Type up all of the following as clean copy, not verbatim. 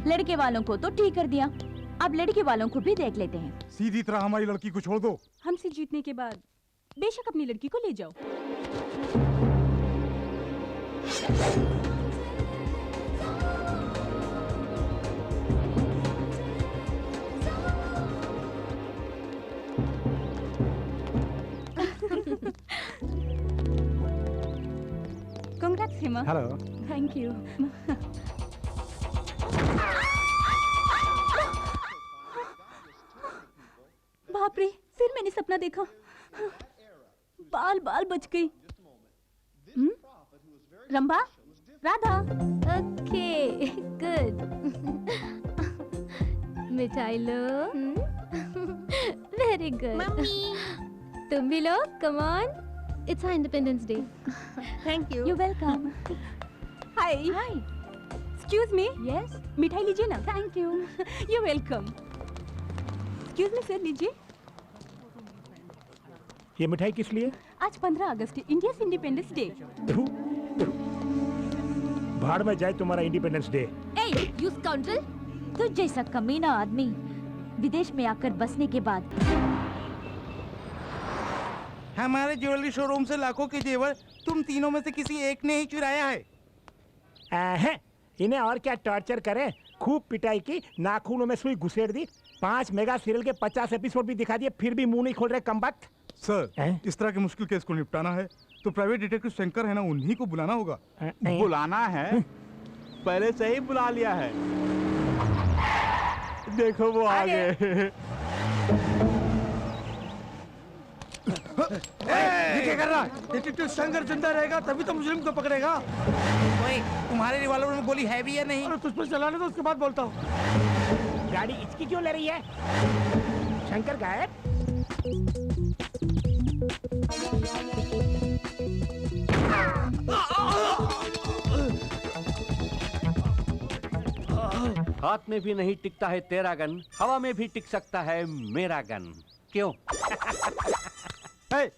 लड़के वालों को तो ठीक कर दिया, अब लड़के वालों को भी देख लेते हैं। सीधी तरह हमारी लड़की को छोड़ दो। हमसे जीतने के बाद बेशक अपनी लड़की को ले जाओ। Congrats, Hima. Hello. Thank you. बाप रे, फिर मैंने सपना देखा। बाल बाल बच गई। रंभा, राधा। Okay, good. मिठाई लो। Very good. मम्मी, तुम भी लो, come on. It's independence day. Thank you. You welcome. Hi. Hi. Excuse me. Yes. मिठाई लीजिए ना। Thank you. You welcome. Excuse me sir, लीजिए। ये मिठाई किस लिए? आज 15 अगस्त, इंडिया इंडिपेंडेंस डे। भाड़ में जाए तुम्हारा independence day. A, you scoundrel. तुझ जैसा कमीना आदमी विदेश में आकर बसने के बाद हमारे ज्वेलरी शोरूम से लाखों के जेवर तुम तीनों में से किसी एक ने ही चुराया है। इन्हें और क्या टॉर्चर करें? खूब पिटाई की, नाखूनों में सुई घुसेड़ दी, 5 मेगा सीरियल के 50 एपिसोड भी दिखा दिए, फिर भी मुंह नहीं खोल रहे कमबख्त। सर, इस तरह के मुश्किल केस को निपटाना है तो प्राइवेट डिटेक्टिव शंकर है ना, उन्हीं को बुलाना होगा। बुलाना है? पहले से ही बुला लिया है। देखो वो आ गए। ये क्या कर रहा? डिटेक्टिव शंकर जिंदा रहेगा तभी तो मुजरिम को पकड़ेगा। ओए, तुम्हारे रिवॉल्वर में गोली है भी या नहीं? अरे तुझ पर चलाने दो, उसके बाद बोलता हूँ। गाड़ी इचकी क्यों ले रही है? शंकर गायब। हाथ में भी नहीं टिकता है तेरा गन, हवा में भी टिक सकता है मेरा गन। क्यों?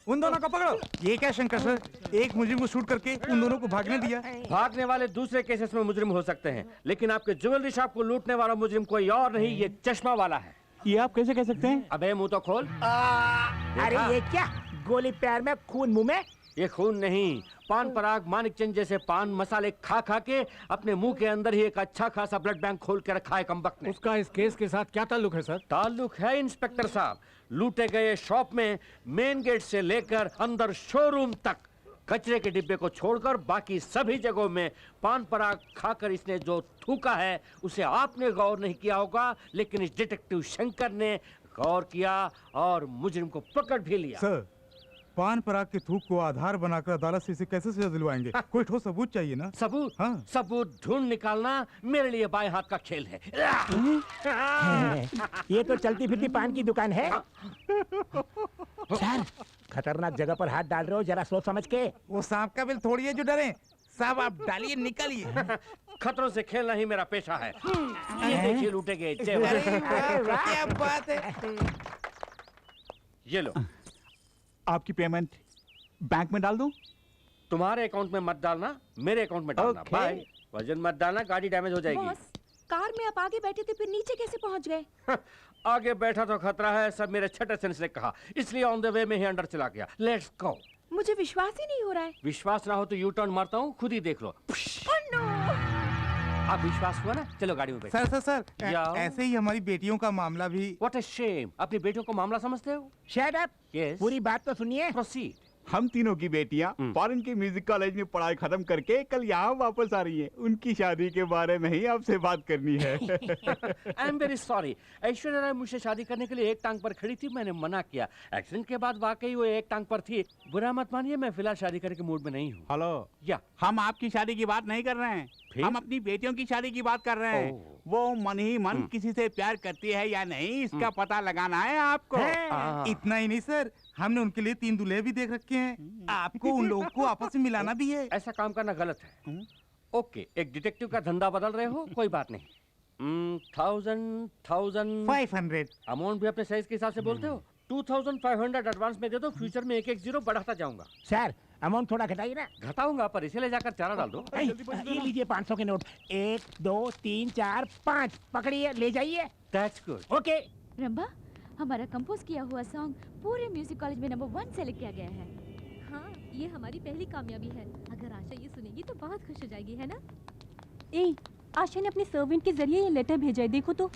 उन दोनों को पकड़ो। ये क्या शंकर सर, एक मुजरिम को शूट करके उन दोनों को भागने दिया? भागने वाले दूसरे केसेस में मुजरिम हो सकते हैं, लेकिन आपके ज्वेलरी शॉप को लूटने वाला मुजरिम कोई और नहीं, ये चश्मा वाला है। ये आप कैसे कह सकते हैं? अबे मुंह तो खोल। अरे ये क्या, गोली पैर में खून मुंह में? ये खून नहीं, पान पराग मानिक चंद जैसे पान मसाले खा खा के अपने मुंह के अंदर ही एक अच्छा खासा ब्लड बैंक खोल के रखा है कमबख्त ने। उसका इस केस के साथ क्या ताल्लुक है सर? ताल्लुक है इंस्पेक्टर साहब, लूटे गए शॉप में मेन गेट से लेकर अंदर शोरूम तक कचरे के डिब्बे को छोड़कर बाकी सभी जगहों में पान पराग खाकर इसने जो थूका है उसे आपने गौर नहीं किया होगा, लेकिन इस डिटेक्टिव शंकर ने गौर किया और मुजरिम को पकड़ भी लिया। सर, पान पराग के थूक को आधार बनाकर अदालत से इसे कैसे सजा दिलवाएंगे? कोई ठोस सबूत चाहिए ना। सबूत? हाँ। सबूत ढूंढ निकालना मेरे लिए बाएं हाथ का खेल है। ये तो चलती फिरती पान की दुकान है। सर, खतरनाक जगह पर हाथ डाल रहे हो, जरा सोच समझ के। वो सांप का बिल थोड़ी है जो डरे। साहब आप डालिए, निकालिए। खतरों से खेलना ही मेरा पेशा है। ये देखिए लूटे गए जेवर। क्या बात है। ये लो। आपकी पेमेंट बैंक में डाल दूं? तुम्हारे अकाउंट में मत डालना, मेरे अकाउंट में डालना। बाय। वजन मत डालना, गाड़ी डैमेज हो जाएगी। बॉस, कार में आप आगे बैठे थे, फिर नीचे कैसे पहुंच गए? आगे बैठा तो खतरा है, सब मेरे छठे सेंस ने कहा, इसलिए ऑन द वे में ही अंदर चला गया। Let's go. मुझे विश्वास ही नहीं हो रहा है। विश्वास ना हो तो यू टर्न मारता हूँ, खुद ही देख लो। अब विश्वास हुआ ना, चलो गाड़ी में बैठो। सर सर सर, ऐसे ही हमारी बेटियों का मामला भी। व्हाट अ शेम, अपनी बेटियों को मामला समझते हो? Shut up. यस। पूरी बात तो सुनिए। प्रोसीड। हम तीनों की बेटियां फॉरेन के म्यूजिक कॉलेज में पढ़ाई खत्म करके कल यहाँ वापस आ रही हैं। उनकी शादी के बारे में ही आपसे बात करनी है। I am very sorry, Aishwarya Rai मुझसे शादी करने के लिए एक टांग पर खड़ी थी, मैंने मना किया। एक्सीडेंट के बाद वाकई वो एक टांग पर थी। बुरा मत मानिए, मैं फिलहाल शादी करने के मूड में नहीं हूँ। हेलो, या हम आपकी शादी की बात नहीं कर रहे हैं, हम अपनी बेटियों की शादी की बात कर रहे हैं। वो मन ही मन किसी से प्यार करती है या नहीं, इसका पता लगाना है आपको। इतना ही नहीं सर, हमने उनके लिए 3 दूल्हे भी देख रखे हैं। आपको उन लोगों को आपस में मिलाना भी है। ऐसा काम करना गलत है। ओके, एक डिटेक्टिव का धंधा बदल रहे हो, कोई बात नहीं। 500 अमाउंट भी अपने साइज के हिसाब से बोलते हो। 2500 एडवांस में दे दो, फ्यूचर में 1-1 जीरो बढ़ाता जाऊंगा। सर, अमाउंट थोड़ा घटाइए ना। घटाऊंगा पर इसे ले जाकर चारा डाल दो। ये लीजिए 500 के नोट। 1 2 3 4 5 पकड़िए, ले जाइए। That's good. ओके। रंभा, हमारा कंपोज किया हुआ सॉन्ग पूरे म्यूजिक कॉलेज में नंबर 1 सेलेक्ट किया गया है। हाँ, ये हमारी पहली कामयाबी है। अगर आशा ये सुनेगी तो बहुत खुश हो जाएगी, है ना? ए, आशा ने अपने सर्वेंट के जरिए ये लेटर भेजा है, देखो तो।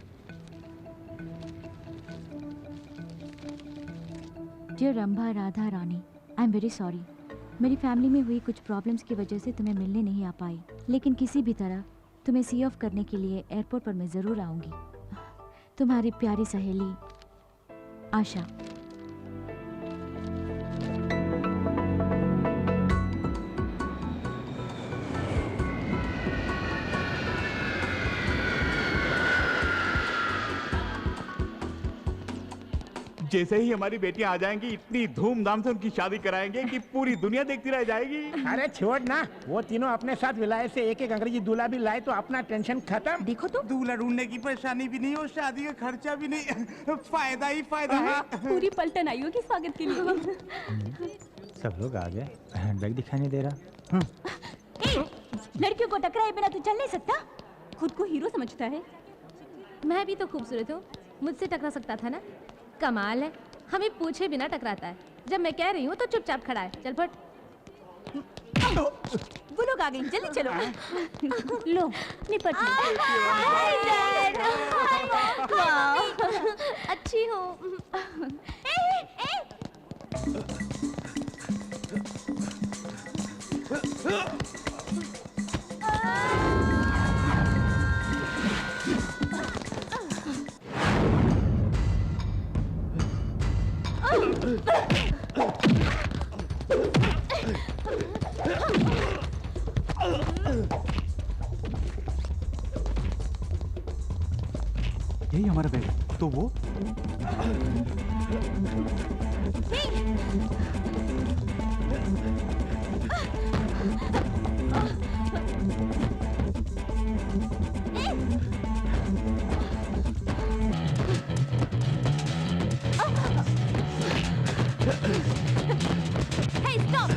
Dear Rambha Radha Rani, I am very sorry. मेरी फैमिली में हुई कुछ प्रॉब्लम्स की वजह से तुम्हें मिलने नहीं आ पाई, लेकिन किसी भी तरह तुम्हें सी ऑफ करने के लिए एयरपोर्ट पर मैं ज़रूर आऊँगी। तुम्हारी प्यारी सहेली आशा। जैसे ही हमारी बेटियां आ जाएंगी इतनी धूमधाम से उनकी शादी कराएंगे कि पूरी दुनिया देखती रह जाएगी। अरे छोड़ ना, वो तीनों अपने साथ विलायत से एक एक अंग्रेजी दूल्हा भी लाए तो अपना टेंशन खत्म। देखो तो, दूल्हा ढूंढने की परेशानी भी नहीं और शादी का खर्चा भी नहीं। फायदा ही फायदा है। पूरी पलटन आई होगी स्वागत के लिए। सब लोग आ गए, हैंडबैग दिखाई नहीं दे रहा। ए, लड़कियों को टकराए बिना तू चल नहीं सकता? खुद को हीरो समझता है। मैं भी तो खूबसूरत हूँ, मुझसे टकरा सकता था ना। कमाल है, हमें पूछे बिना टकराता है। जब मैं कह रही हूँ तो चुपचाप खड़ा है। चल फट। वो लोग आ गए, जल्दी चलो। लो, निपट अच्छी हो। यही हमारा बैग है। तो वो Hey, stop!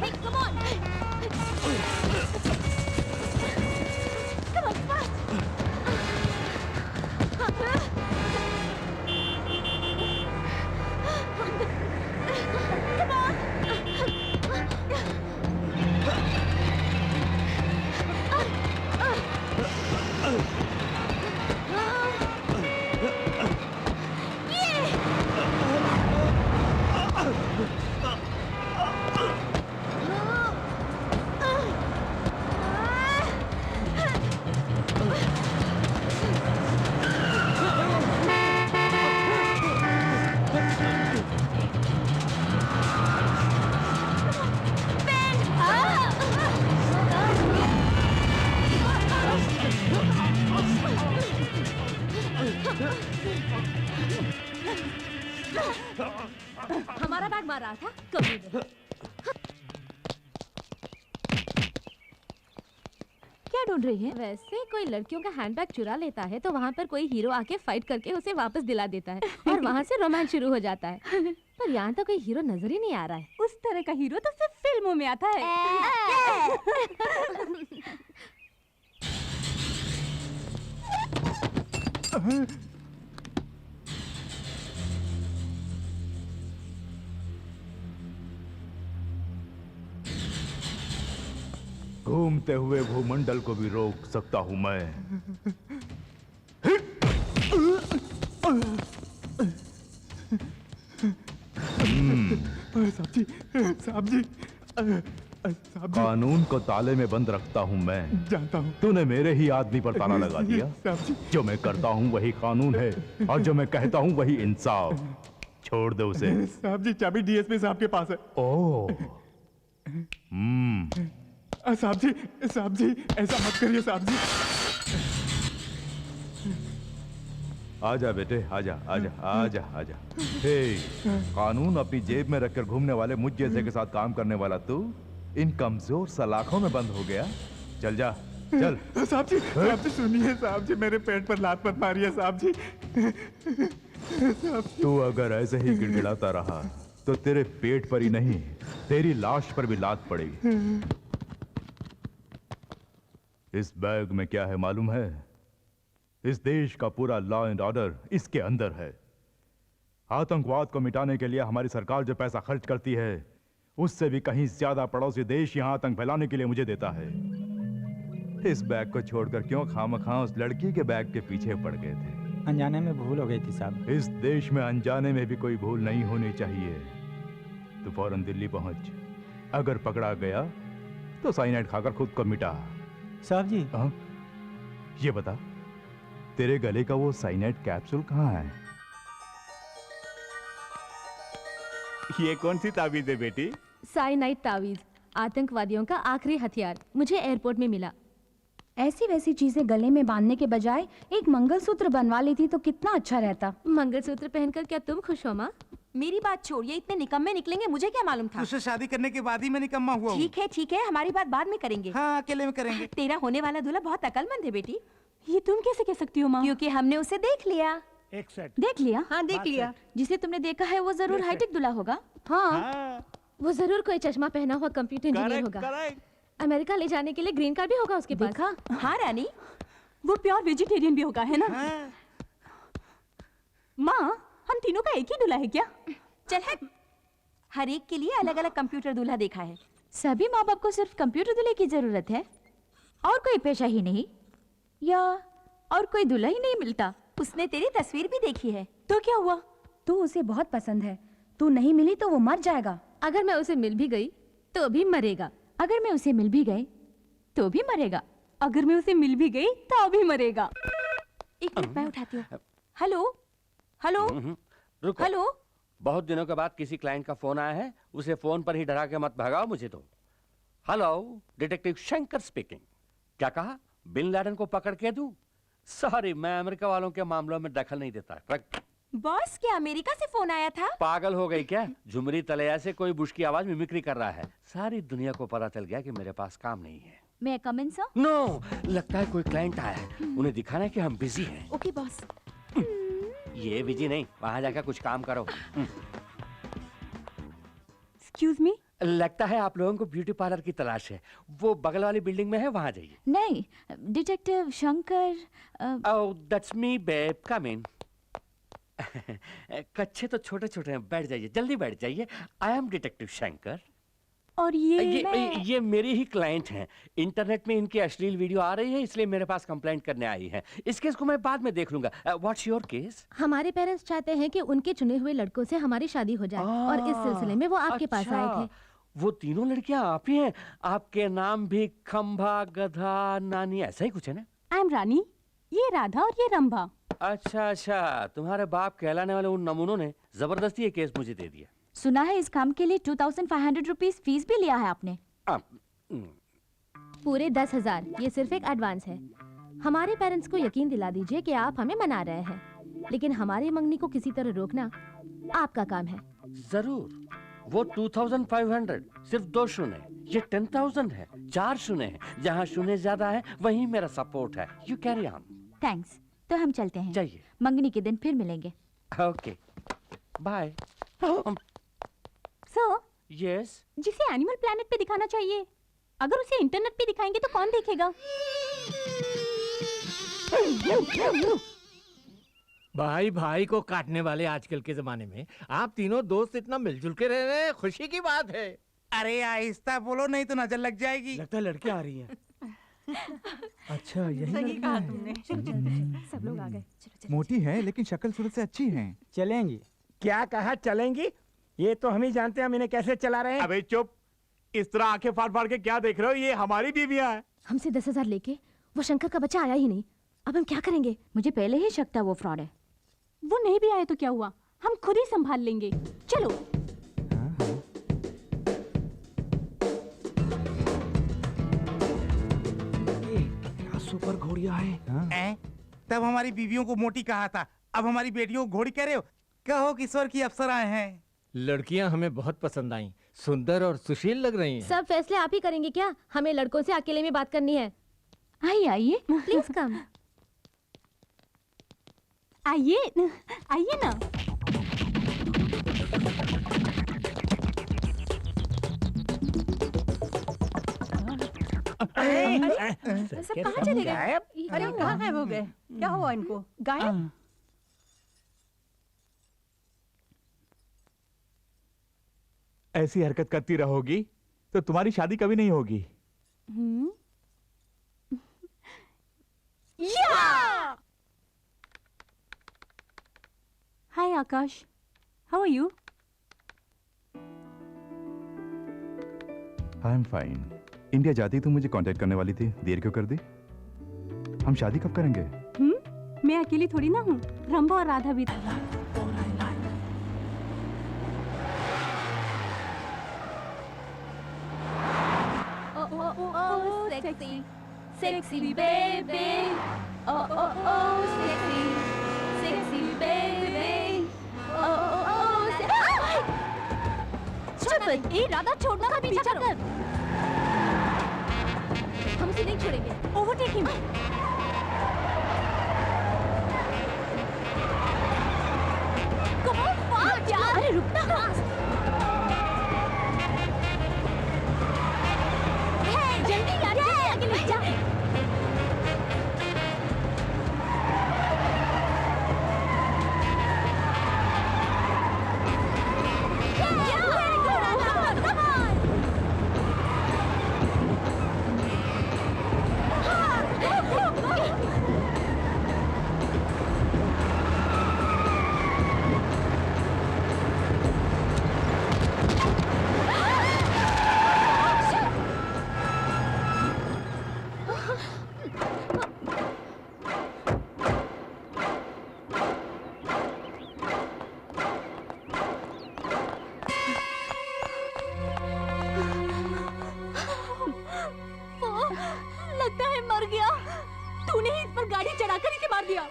Hey, come on! Come on, fast! Come on! हमारा बैग मार रहा था कभी नहीं। क्या ढूंढ रही है? वैसे कोई लड़कियों का हैंडबैग चुरा लेता है तो वहाँ पर कोई हीरो आके फाइट करके उसे वापस दिला देता है और वहाँ से रोमांस शुरू हो जाता है। पर यहाँ तो कोई हीरो नजर ही नहीं आ रहा है। उस तरह का हीरो तो सिर्फ फिल्मों में आता है। घूमते हुए भूमंडल को भी रोक सकता हूं मैं। साहब जी, कानून को ताले में बंद रखता हूँ मैं। जानता हूँ। तूने मेरे ही आदमी पर ताला लगा दिया। जो मैं करता हूँ वही कानून है और जो मैं कहता हूँ वही इंसाफ। छोड़ दो उसे। साहब जी चाबी डीएसपी साहब के पास है। ओह साहब जी ऐसा मत करिए साहब जी। आजा बेटे, आजा आजा आजा आजा। हे, कानून अपनी जेब में रखकर घूमने वाले मुझ जैसे के साथ काम करने वाला तू इन कमजोर सलाखों में बंद हो गया। चल जा, चल। साहब जी सुनिए साहब जी, मेरे पेट पर लात मत मारिए साहब जी। तू अगर ऐसे ही गिड़गिड़ाता रहा तो तेरे पेट पर ही नहीं, तेरी लाश पर भी लात पड़ेगी। इस बैग में क्या है मालूम है? इस देश का पूरा लॉ एंड ऑर्डर इसके अंदर है। आतंकवाद को मिटाने के लिए हमारी सरकार जो पैसा खर्च करती है उससे भी कहीं ज्यादा पड़ोसी देश यहां आतंक फैलाने के लिए मुझे देता है। इस बैग को छोड़कर क्यों खामखा उस लड़की के बैग के पीछे पड़ गए थे? अनजाने में भूल हो गई थी साहब। इस देश में अनजाने में भी कोई भूल नहीं होनी चाहिए। तो फौरन दिल्ली पहुंच, अगर पकड़ा गया तो साइनाइड खाकर खुद को मिटा। साहब जी ये बता, तेरे गले का वो साइनाइड कैप्सूल कहाँ है? ये कौन सी ताबीज है बेटी? साइनाइड तावीज, आतंकवादियों का आखिरी हथियार, मुझे एयरपोर्ट में मिला। ऐसी वैसी चीजें गले में बांधने के बजाय एक मंगलसूत्र बनवा लेती तो कितना अच्छा रहता। मंगलसूत्र पहनकर क्या तुम खुश हो माँ? मेरी बात छोड़, ये इतने निकम्मे निकलेंगे मुझे क्या मालूम था। उससे शादी करने के बाद ही मैं निकम्मा हुआ हूँ। ठीक है, हमारी बात बाद में करेंगे। हाँ, अकेले में करेंगे। तेरा होने वाला दूल्हा बहुत अकलमंद है बेटी। ये तुम कैसे कह सकती हो माँ? क्योंकि हमने उसे देख लिया। एक सेट देख लिया? हाँ देख लिया। जिसे तुमने देखा है वो जरूर हाईटेक दूल्हा होगा। हाँ, वो जरूर कोई चश्मा पहना हुआ कंप्यूटर इंजीनियर होगा। अमेरिका ले जाने के लिए ग्रीन कार्ड भी होगा उसके पास। देखा? हाँ रानी, वो प्योर वेजिटेरियन भी होगा, है ना? माँ, हम तीनों का एक ही दूल्हा है क्या? चल है, हर एक के लिए अलग अलग कंप्यूटर दूल्हा देखा है। सभी माँ बाप को सिर्फ कंप्यूटर दूल्हे की जरूरत है और कोई पेशा ही नहीं, या और कोई दूल्हा ही नहीं मिलता। उसने तेरी तस्वीर भी देखी है। तो क्या हुआ? तू उसे बहुत पसंद है, तू नहीं मिली तो वो मर जाएगा। अगर मैं उसे मिल भी गई तो भी मरेगा। अगर मैं उसे मिल भी गई तो भी मरेगा। अगर मैं उसे मिल भी गई तो भी मरेगा। एक मिनट, मैं उठाती हूँ। हेलो हेलो रुको। हेलो, बहुत दिनों के बाद किसी क्लाइंट का फोन आया है, उसे फोन पर ही डरा के मत भगाओ मुझे तो। Hello, detective Shankar speaking. क्या कहा? बिन लादेन को पकड़ के दूं? सॉरी, मैं अमेरिका वालों के मामलों में दखल नहीं देता। बॉस क्या अमेरिका से फोन आया था? पागल हो गई क्या? झुमरी तलैया से कोई बुश की आवाज मिमिक्री कर रहा है। सारी दुनिया को पता चल गया कि मेरे पास काम नहीं है। मैं कम इन सर? नो, लगता है कोई क्लाइंट आया है। उन्हें दिखाना है कि हम बिजी हैं। Okay boss. ये बिजी नहीं, वहां जाकर कुछ काम करो। एक्सक्यूज मी, लगता है आप लोगों को ब्यूटी पार्लर की तलाश है। वो बगल वाली बिल्डिंग में है, वहां जाइए। नहीं, detective Shankar. Oh, that's me babe, come in. कच्चे तो छोटे छोटे हैं, बैठ जाइए, जल्दी बैठ जाइए। I am detective Shankar. और ये मेरी ही क्लाइंट हैं। इंटरनेट में इनकी अश्लील वीडियो आ रही है, इसलिए मेरे पास कंप्लेंट करने आई है। इस केस को मैं बाद में देख लूंगा। What's your case? हमारे पेरेंट्स चाहते हैं कि उनके चुने हुए लड़कों से हमारी शादी हो जाए और इस सिलसिले में वो आपके पास आए थे। वो तीनों लड़कियां आप ही हैं? आपके नाम भी खंभा, गधा, नानी ऐसा ही कुछ है ना? आई एम रानी, ये राधा और ये रंभा। अच्छा, तुम्हारे बाप कहलाने वाले उन नमूनों ने जबरदस्ती ये केस मुझे दे दिया। सुना है इस काम के लिए 2500 रुपीज फीस भी लिया है आपने। पूरे 10,000, ये सिर्फ एक एडवांस है। हमारे पेरेंट्स को यकीन दिला दीजिए कि आप हमें मना रहे हैं, लेकिन हमारी मंगनी को किसी तरह रोकना आपका काम है। जरूर। वो 2500, सिर्फ 2 शून्य। ये 10,000 है, 4 शून्य है। जहाँ शून्य ज्यादा है वहीं मेरा सपोर्ट है। You carry on. थैंक्स, तो हम चलते हैं। जाइए। मंगनी के दिन फिर मिलेंगे। Okay, bye. Sir, yes. जिसे एनिमल प्लैनेट पे दिखाना चाहिए, अगर उसे इंटरनेट पे दिखाएंगे तो कौन देखेगा? भाई भाई को काटने वाले आजकल के जमाने में आप तीनों दोस्त इतना मिलजुल के रह रहे हैं, खुशी की बात है। अरे आहिस्ता बोलो, नहीं तो नजर लग जाएगी। लगता है लड़की आ रही है। अच्छा, यही कहा तुमने। सब लोग आ गए। मोटी है लेकिन शक्ल सूरत से अच्छी है। चलेंगी? क्या कहा चलेंगी? ये तो हम ही जानते हैं हम इन्हें कैसे चला रहे हैं। अबे चुप, इस तरह आंखें फाड़ फाड़ के क्या देख रहे हो? ये हमारी बीवियां हैं। हमसे 10,000 लेके वो शंकर का बच्चा आया ही नहीं, अब हम क्या करेंगे? मुझे पहले ही शक था वो फ्रॉड है। वो नहीं भी आए तो क्या हुआ, हम खुद ही संभाल लेंगे। चलो। क्या सुपर घोड़िया है। तब हमारी बीवियों को मोटी कहा था, अब हमारी बेटियों को घोड़ी कह रहे हो। कहो किशोर की अप्सराएं हैं। लड़कियां हमें बहुत पसंद आई, सुंदर और सुशील लग रही हैं। सब फैसले आप ही करेंगे क्या? हमें लड़कों से अकेले में बात करनी है। आइए आइए, प्लीज कम। आइए आइए ना। सब कहाँ चले गए? अरे कहाँ गायब हो गए? क्या हुआ इनको? गायब? ऐसी हरकत करती रहोगी तो तुम्हारी शादी कभी नहीं होगी। Hi Akash, how are you? I am fine. India जाती तो मुझे कांटेक्ट करने वाली थी, देर क्यों कर दी? हम शादी कब करेंगे? मैं अकेली थोड़ी ना हूँ, रंभा और राधा भी। Sexy, sexy baby. Oh oh oh, sexy, sexy baby. Oh oh oh, Stupid! ए राधा, छोड़ना का पीछा कर। हम उसे नहीं छोड़ेंगे। Overtake him. Come on, fast यार। अरे रुकना fast. जल्दी यार, आगे ले जा। लगता है मर गया। तूने ही इस पर गाड़ी चढ़ाकर इसे मार दिया।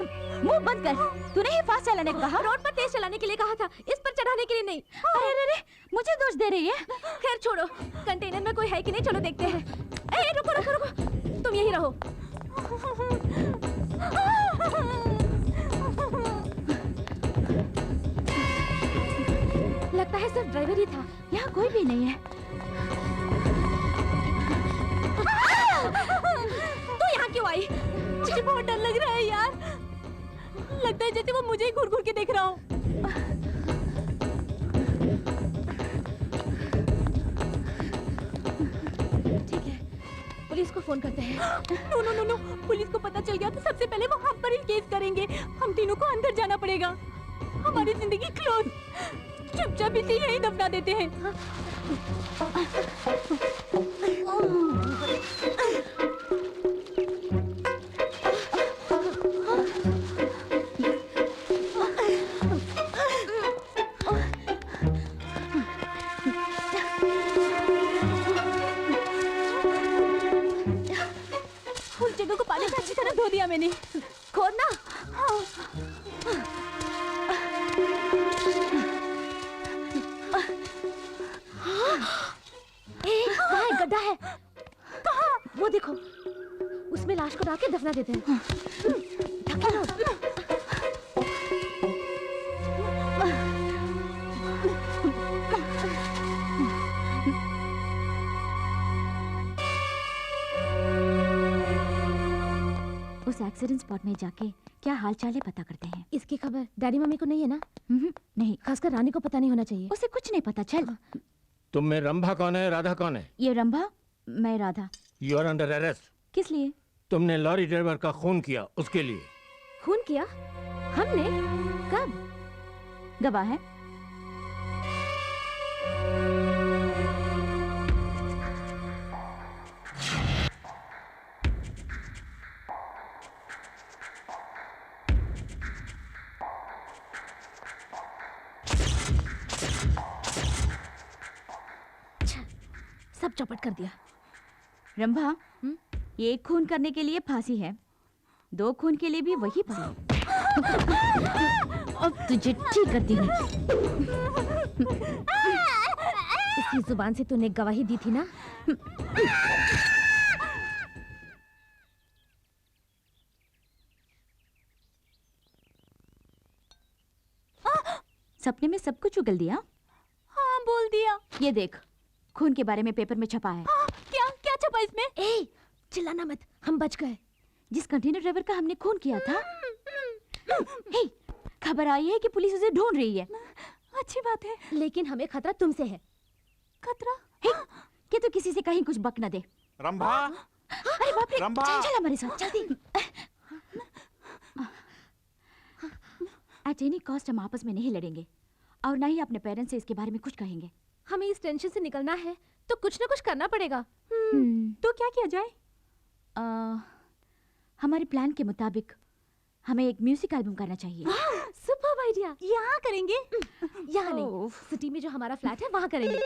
मुंह बंद कर। तूने ही फास्ट चलाने को कहा। रोड पर तेज चलाने के लिए कहा था, इस पर चढ़ाने के लिए नहीं। अरे अरे अरे, मुझे दोष दे रही है। खैर छोड़ो, कंटेनर में कोई है कि नहीं, चलो देखते हैं। ए रुको रुको रुको, तुम यही रहो। लगता है सिर्फ ड्राइवर ही था, यहाँ कोई भी नहीं है। तू यहाँ क्यों आई? मुझे बहुत डर लग रहा है यार। लगता है जैसे वो मुझे ही घूर घूर के देख रहा हो। ठीक है, पुलिस को फोन करते हैं। No no no no, police को पता चल गया तो सबसे पहले वो हम पर ही केस करेंगे। हम तीनों को अंदर जाना पड़ेगा। हमारी जिंदगी क्लोज। चुपचाप इसे यहीं दफना देते हैं। उस जगह को पानी से अच्छी तरह धो दिया मैंने। खोदना। कहाँ है? गड्ढा है। कहाँ? वो देखो, उसमें लाश को डाल के दफना देते हैं। ढकेलो। उस एक्सीडेंट स्पॉट में जाके क्या हाल चाल है पता करते हैं। इसकी खबर डैडी मम्मी को नहीं है ना? नहीं, खासकर रानी को पता नहीं होना चाहिए। उसे कुछ नहीं पता। चल। तुम में रंभा कौन है, राधा कौन है? ये रंभा, मैं Radha. You are under arrest. किस लिए? तुमने लॉरी ड्राइवर का खून किया, उसके लिए। खून किया? हमने? कब? गवाह है। चौपट कर दिया। रंभा, एक खून करने के लिए फांसी है, 2 खून के लिए भी वही फांसी। अब तुझे ठीक करती हूँ। इसी जुबान से तूने गवाही दी थी ना। सपने में सब कुछ उगल दिया। हाँ, बोल दिया। ये देख, खून के बारे में पेपर में छपा है। क्या क्या छपा इसमें? ए, चिल्लाना मत, हम बच गए। जिस कंटेनर ड्राइवर का हमने खून किया था। हे, खबर आई है कि पुलिस उसे ढूंढ रही है। अच्छी बात है, लेकिन हमें खतरा तुमसे है। खतरा? हे, कि तू किसी से कहीं कुछ बक न दे। रंभा, अरे बाप रे, रंभा। चल हमारे साथ, जल्दी। एट एनी कॉस्ट हम आपस में नहीं लड़ेंगे और ना ही अपने पेरेंट्स से इसके बारे में कुछ कहेंगे। हमें इस टेंशन से निकलना है तो कुछ ना कुछ करना पड़ेगा। तो क्या किया जाए? हमारे प्लान के मुताबिक हमें एक म्यूजिक एल्बम करना चाहिए। Superb idea. यहाँ करेंगे? यहाँ नहीं, सिटी में जो हमारा फ्लैट है वहाँ करेंगे।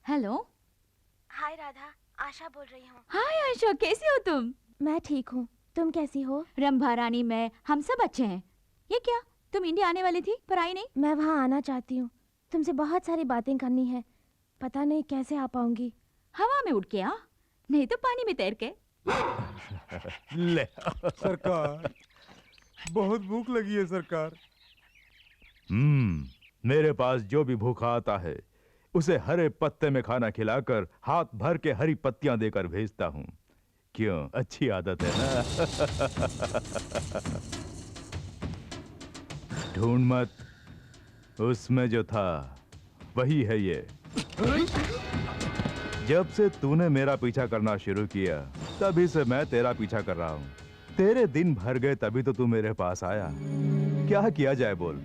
हेलो। हाय राधा, आशा बोल रही हूँ। हाय आशा, कैसी हो तुम? मैं ठीक हूँ, तुम कैसी हो? रंभा रानी, मैं, हम सब अच्छे हैं। ये क्या, तुम इंडिया आने वाली थी पर आई नहीं? मैं वहाँ आना चाहती हूँ, तुमसे बहुत सारी बातें करनी है, पता नहीं कैसे आ पाऊंगी। हवा में उड़ के आ, नहीं तो पानी में तैर के। ले। सरकार, बहुत भूख लगी है सरकार। मेरे पास जो भी भूखा आता है उसे हरे पत्ते में खाना खिलाकर हाथ भर के हरी पत्तियां देकर भेजता हूँ। क्यों, अच्छी आदत है ना? ढूंढ मत, उसमें जो था वही है ये। जब से तूने मेरा पीछा करना शुरू किया तभी से मैं तेरा पीछा कर रहा हूँ। तेरे दिन भर गए तभी तो तू मेरे पास आया। क्या किया जाए बोल?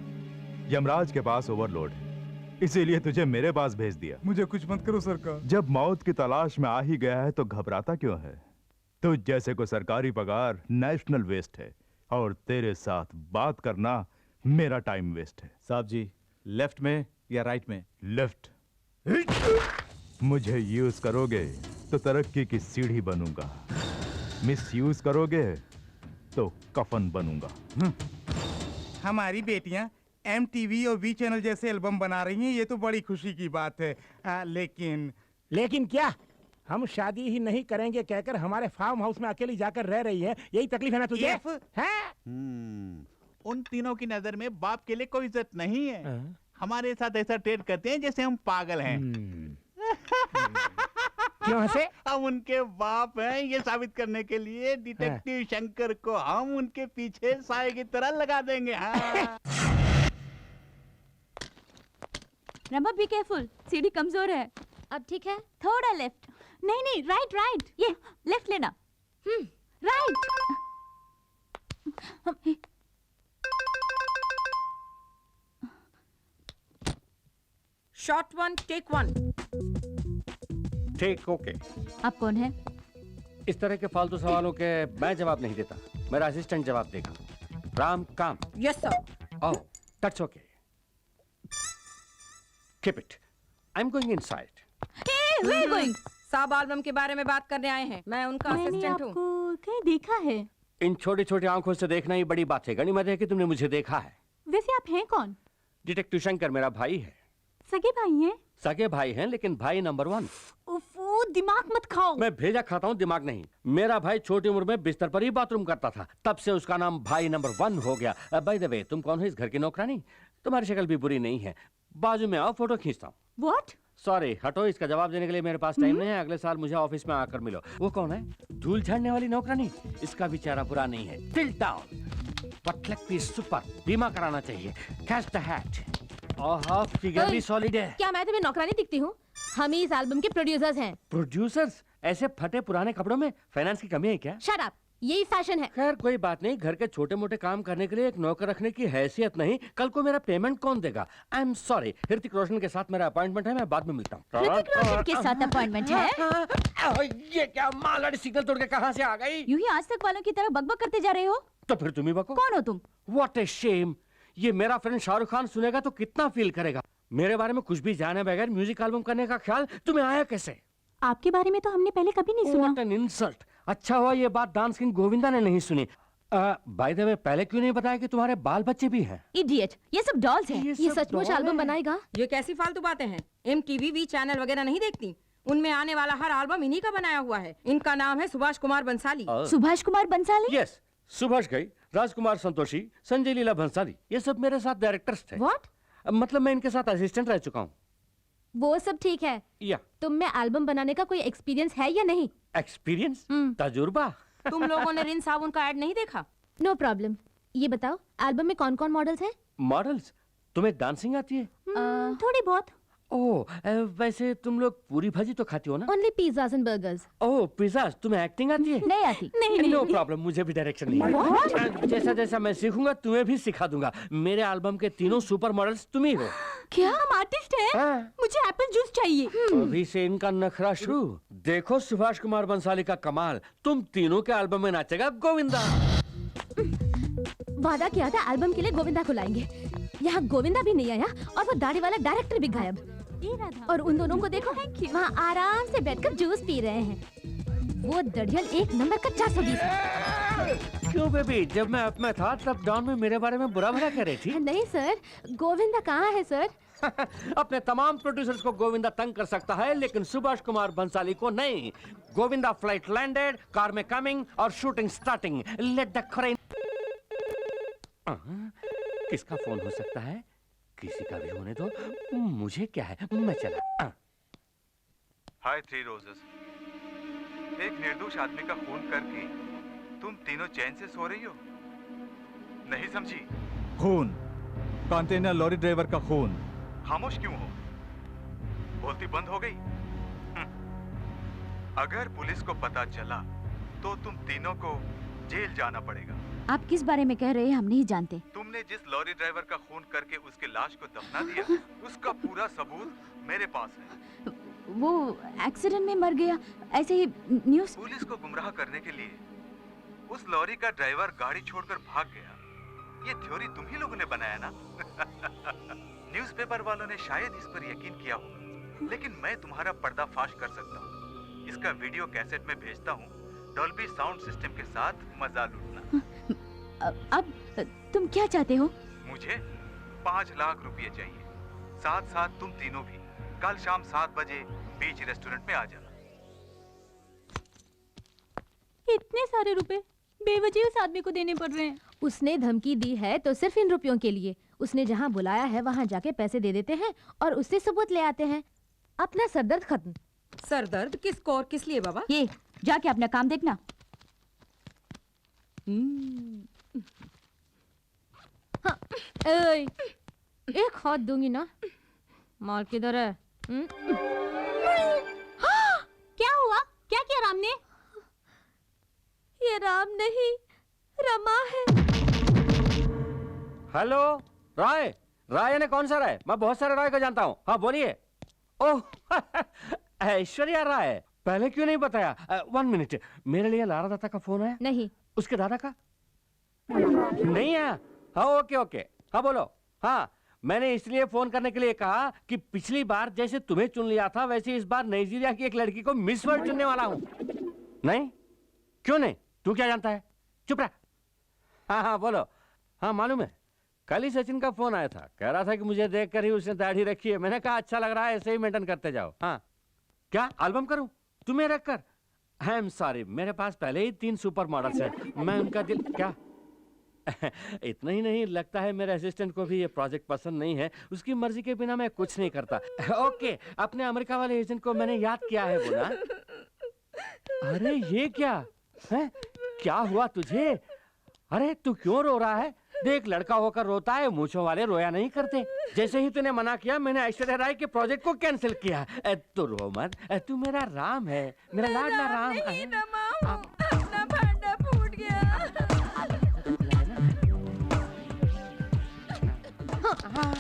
यमराज के पास ओवरलोड है, इसीलिए तुझे मेरे पास भेज दिया। मुझे कुछ मत करो सरकार। जब मौत की तलाश में आ ही गया है तो घबराता क्यों है? तुझ जैसे को सरकारी पगार नेशनल वेस्ट है और तेरे साथ बात करना मेरा टाइम वेस्ट है। साहब जी, लेफ्ट में या राइट में? लेफ्ट। मुझे यूज करोगे तो तरक्की की सीढ़ी बनूंगा, मिस यूज करोगे तो कफन बनूंगा। हमारी बेटियां MTV और V चैनल जैसे एल्बम बना रही हैं, ये तो बड़ी खुशी की बात है। लेकिन क्या हम शादी ही नहीं करेंगे कहकर हमारे फार्म हाउस में अकेली जाकर रह रही है, यही तकलीफ है ना तुझे? उन तीनों की नजर में बाप के लिए कोई इज्जत नहीं है। हमारे साथ ऐसा ट्रेड करते हैं जैसे हम पागल हैं। क्यों हंसे? हम उनके बाप हैं ये साबित करने के लिए डिटेक्टिव शंकर को हम उनके पीछे साए की तरह लगा देंगे। हाँ। रमा, बी केयरफुल, सीढ़ी कमजोर है। अब ठीक है? थोड़ा लेफ्ट। नहीं नहीं, राइट राइट। ये लेफ्ट लेना। राइट। Shot 1 take 1। ठीक, ओके। आप कौन है? इस तरह के फालतू सवालों के मैं जवाब नहीं देता, मेरा असिस्टेंट जवाब देगा। राम काम। Yes sir. Oh, that's okay. Keep it, I am going inside. Hey, where are you going? साहब एल्बम के बारे में बात करने आए हैं, मैं उनका असिस्टेंट हूँ। आपको कहीं देखा है? इन छोटी छोटी आंखों से देखना ही बड़ी बात है। गनीमत है कि तुमने मुझे देखा है। वैसे आप हैं कौन? डिटेक्टिव शंकर मेरा भाई है। सगे भाई हैं? सगे भाई हैं लेकिन भाई नंबर 1। उफ़, दिमाग मत खाओ। मैं भेजा खाता हूँ, दिमाग नहीं। मेरा भाई छोटी उम्र में बिस्तर पर ही बाथरूम करता था, तब से उसका नाम भाई नंबर 1 हो गया। बाय द वे, तुम कौन हो इस घर की नौकरानी? तुम्हारी शक्ल भी बुरी नहीं है, बाजू में आओ, फोटो खींचता हूँ। What? सॉरी, हटो, इसका जवाब देने के लिए मेरे पास टाइम नहीं है। अगले साल मुझे ऑफिस में आकर मिलो। वो कौन है? धूल झाड़ने वाली नौकरानी? इसका भी चेहरा बुरा नहीं है। टिल्ट डाउन, पटलक पीस सुपर, बीमा कराना चाहिए। Catch the hat. Oh, figure भी सॉलिड है। क्या मैं तुम्हें नौकरानी दिखती हूँ? हम ही इस एल्बम के प्रोड्यूसर्स हैं। प्रोड्यूसर्स? ऐसे फटे पुराने कपड़ों में फाइनेंस की कमी है क्या? शट अप, यही फैशन है। खैर कोई बात नहीं, घर के छोटे मोटे काम करने के लिए एक नौकर रखने की हैसियत नहीं। कल को मेरा पेमेंट कौन देगा? आई एम सॉरी, ऋतिक रोशन के साथ मेरा अपॉइंटमेंट है, मैं बाद में मिलता हूँ। ऋतिक रोशन के साथ अपॉइंटमेंट है? ये क्या मालगाड़ी सिग्नल तोड़ के कहाँ से आ गई? यूं ही आज तक वालों की तरह बकबक करते जा रहे हो। तो फिर तुम ही बको। कौन हो तुम? What a shame. ये मेरा फ्रेंड शाहरुख खान सुनेगा तो कितना फील करेगा। मेरे बारे में कुछ भी जाने बगैर म्यूजिक एल्बम करने का ख्याल तुम्हें आया कैसे? आपके बारे में तो हमने पहले कभी नहीं सुना। What an insult! अच्छा हुआ ये बात डांस किंग गोविंदा ने नहीं सुनी। बाय द वे, पहले क्यों नहीं बताया कि तुम्हारे बाल बच्चे भी हैं? इडियट, ये सब डॉल्स हैं। ये सचमुच एल्बम बनाएगा? ये कैसी फालतू बातें हैं? MTV चैनल वगैरह नहीं देखती? उनमें आने वाला हर एल्बम इन्हीं का बनाया हुआ है। इनका नाम है सुभाष कुमार बंसाली। सुभाष कुमार बंसाली? यस, सुभाष घई, राजकुमार संतोषी, संजय लीला भंसाली, ये सब मेरे साथ डायरेक्टर्स थे। What? मतलब मैं इनके साथ असिस्टेंट रह चुका हूँ। वो सब ठीक है, या तुम में एल्बम बनाने का कोई एक्सपीरियंस है या नहीं? एक्सपीरियंस? तजुर्बा? तुम लोगों ने रिन साबुन का ऐड नहीं देखा? No problem. ये बताओ, एल्बम में कौन कौन मॉडल्स हैं? मॉडल्स? तुम्हें डांसिंग आती है? थोड़ी बहुत। ओह, वैसे तुम लोग पूरी भाजी तो खाती हो ना? Only pizzas and burgers. Oh, pizzas. तुम्हें एक्टिंग आती है? नहीं आती। नहीं। नो प्रॉब्लम, मुझे भी डायरेक्शन नहीं है। जैसा जैसा मैं सीखूंगा तुम्हें भी सिखा दूंगा। मेरे एल्बम के तीनों सुपर मॉडल्स तुम ही हो। क्या हम आर्टिस्ट हैं? मुझे एप्पल जूस चाहिए। अभी से इनका नखरा शुरू। देखो सुभाष कुमार बंसाली का कमाल, तुम तीनों के एल्बम में नाचेगा गोविंदा। वादा किया था एल्बम के लिए गोविंदा को लाएंगे। यहाँ गोविंदा भी नहीं आया और वो दाढ़ी वाला डायरेक्टर भी गायब। और उन दोनों को देखो, वहाँ आराम से बैठकर जूस पी रहे हैं। वो दड़ियल एक नंबर का 420। क्यों बेबी, जब मैं अप में था तब डॉन में मेरे बारे में बुरा भला कह रही थी। नहीं सर, गोविंदा कहाँ है सर? अपने तमाम प्रोड्यूसर्स को गोविंदा तंग कर सकता है, लेकिन सुभाष कुमार बंसाली को नहीं। गोविंदा फ्लाइट लैंडेड, कार में कमिंग और shooting starting. Let the crane. किसका फोन हो सकता है? किसी का भी होने दो, मुझे क्या है, मैं चला। हाय थ्री रोजेस। एक निर्दोष आदमी का खून करके तुम तीनों चैन से सो रही हो? नहीं समझी? खून, कंटेनर लॉरी ड्राइवर का खून। खामोश क्यों हो? बोलती बंद हो गई? अगर पुलिस को पता चला तो तुम तीनों को जेल जाना पड़ेगा। आप किस बारे में कह रहे हैं हम नहीं जानते। तुमने जिस लॉरी ड्राइवर का खून करके उसकी लाश को दफना दिया, उसका पूरा सबूत मेरे पास है। वो एक्सीडेंट में मर गया, ऐसे ही न्यूज़। पुलिस को गुमराह करने के लिए उस लॉरी का ड्राइवर गाड़ी छोड़कर भाग गया। ये थ्योरी तुम ही लोगों ने बनाया ना? न्यूज़पेपर वालों ने शायद इस पर यकीन किया होगा, लेकिन मैं तुम्हारा पर्दाफाश कर सकता हूँ। इसका वीडियो कैसेट में भेजता हूँ, डॉल्बी साउंड सिस्टम के साथ मजा लूटना। अब तुम क्या चाहते हो? मुझे 5 लाख रुपए चाहिए। साथ साथ तुम तीनों भी कल शाम 7 बजे बीच रेस्टोरेंट में आ जाना। इतने सारे रुपए बेवजह उस आदमी को देने पड़ रहे हैं। उसने धमकी दी है तो सिर्फ इन रुपयों के लिए। उसने जहाँ बुलाया है वहाँ जाके पैसे दे देते हैं और उससे सबूत ले आते हैं। अपना सरदर्द खत्म। सरदर्द किसको और किस लिए बाबा? ये जाके अपना काम देखना। हाँ, एक हाथ दूंगी ना। माल किधर है? क्या हुआ? क्या किया राम ने? ये राम नहीं, रमा है। हेलो, राय। राय ने कौन सा राय? मैं बहुत सारे राय को जानता हूँ। हाँ बोलिए। ओह ऐश्वर्या राय, पहले क्यों नहीं बताया? 1 मिनट, मेरे लिए लारा दत्ता का फोन है? नहीं। उसके दादा का? नहीं है। हाँ ओके ओके, हाँ बोलो। हाँ, मैंने इसलिए फोन करने के लिए कहा कि पिछली बार जैसे तुम्हें चुन लिया था वैसे इस बार नाइजीरिया की एक लड़की को मिस वर्ल्ड चुनने वाला हूँ। नहीं? क्यों नहीं? तू क्या जानता है? चुप रह। हाँ हाँ बोलो। हाँ मालूम है, कल ही सचिन का फोन आया था, कह रहा था कि मुझे देखकर ही उसने दाढ़ी रखी है। मैंने कहा अच्छा लग रहा है, ऐसे ही मेंटेन करते जाओ। हाँ क्या एल्बम करूं तुम्हें रखकर? आई एम सॉरी, मेरे पास पहले ही 3 सुपर मॉडल्स हैं। मैं उनका दिल क्या इतना ही नहीं, लगता है मेरे असिस्टेंट को भी ये प्रोजेक्ट पसंद नहीं है। उसकी मर्जी के बिना मैं कुछ नहीं करता। ओके, अपने अमेरिका वाले एजेंट को मैंने याद किया है बोला। अरे ये क्या है? क्या हुआ तुझे? अरे तू क्यों रो रहा है? देख, लड़का होकर रोता है, मूंछों वाले रोया नहीं करते। जैसे ही तूने मना किया मैंने ऐश्वर्या राय के प्रोजेक्ट को कैंसिल किया। तू रो मत, तू मेरा राम है, मेरा लाडला राम। अपना भांडा फूट गया।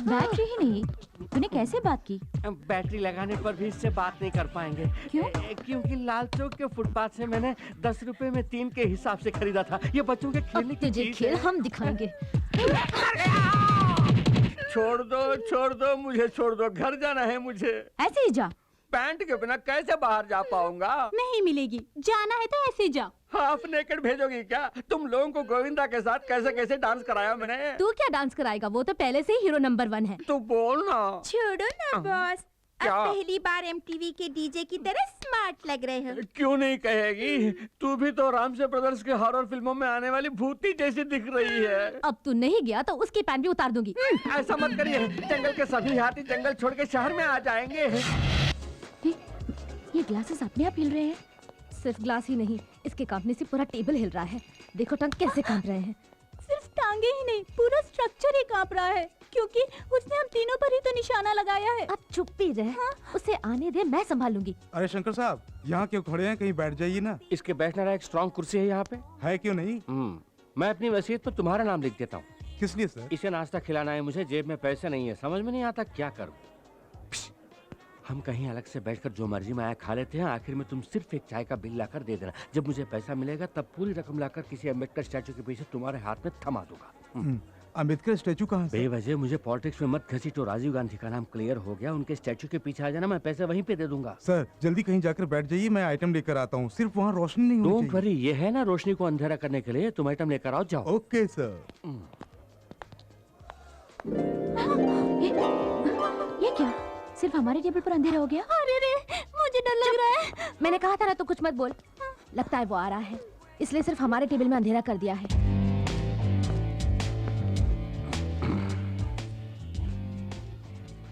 बैटरी ही नहीं, तूने कैसे बात की? बैटरी लगाने पर भी इससे बात नहीं कर पाएंगे। क्यों? क्योंकि लाल चौक के फुटपाथ से मैंने 10 रुपए में 3 के हिसाब से खरीदा था। ये बच्चों के खेलने की तुझे चीज खेल है। हम दिखाएंगे। छोड़ दो, मुझे छोड़ दो, घर जाना है मुझे। ऐसे ही जा। पैंट के बिना कैसे बाहर जा पाऊंगा? नहीं मिलेगी, जाना है तो ऐसे जा। हाफ नेकेड भेजोगी क्या? तुम लोगों को गोविंदा के साथ कैसे कैसे डांस कराया मैंने। तू क्या डांस कराएगा, वो तो पहले से ही हीरो नंबर 1 है। तू बोल ना। छोड़ो ना बॉस, अब क्या? पहली बार एमटीवी के डीजे की तरह स्मार्ट लग रहे हो। क्यों नहीं कहेगी, तू भी तो रामसे ब्रदर्स के हॉरर फिल्मों में आने वाली भूती जैसी दिख रही है। अब तू नहीं गया तो उसकी पैंट भी उतार दूंगी। ऐसा मत करिए, जंगल के सभी हाथी जंगल छोड़ के शहर में आ जाएंगे। ये ग्लासेस अपने आप हिल रहे हैं। सिर्फ ग्लास ही नहीं, इसके कांपने से पूरा टेबल हिल रहा है। देखो टंग कैसे कांप रहे हैं। सिर्फ टांगे ही नहीं, पूरा स्ट्रक्चर ही कांप रहा है, क्योंकि उसने हम तीनों पर ही तो निशाना लगाया है। अब चुप ही रह। उसे आने दे, मैं संभालूंगी। अरे शंकर साहब, यहाँ क्यों खड़े हैं? कहीं बैठ जाइए ना। इसके बैठने वाला एक स्ट्रॉन्ग कुर्सी है यहाँ पे। है क्यों नहीं? मैं अपनी वसीयत पर तुम्हारा नाम लिख देता हूँ। किस लिए सर? इसे नाश्ता खिलाना है मुझे, जेब में पैसे नहीं है, समझ में नहीं आता क्या करूँ। हम कहीं अलग से बैठकर जो मर्जी में आया खा लेते हैं, आखिर में तुम सिर्फ एक चाय का बिल लाकर दे देना। जब मुझे पैसा मिलेगा तब पूरी रकम लाकर किसी अम्बेडकर स्टैचू के पीछे तुम्हारे हाथ में थमा दूंगा। अम्बेडकर स्टैचू कहाँ से? बेवजह मुझे पॉलिटिक्स में मत घसीटो, राजीव गांधी का नाम क्लियर हो गया, उनके स्टैचू के पीछे आ जाना, मैं पैसे वहीं पे दे दूंगा। सर जल्दी कहीं जाकर बैठ जाइए, मैं आइटम लेकर आता हूँ। सिर्फ वहाँ रोशनी नहीं होनी डोंट वरी, ये है ना रोशनी को अंधेरा करने के लिए, तुम आइटम लेकर आओ, जाओ। Okay sir. ये क्या, सिर्फ हमारे टेबल पर अंधेरा हो गया? अरे रे, मुझे डर लग रहा है। मैंने कहा था ना, तो कुछ मत बोल। लगता है वो आ रहा है, इसलिए सिर्फ हमारे टेबल में अंधेरा कर दिया है।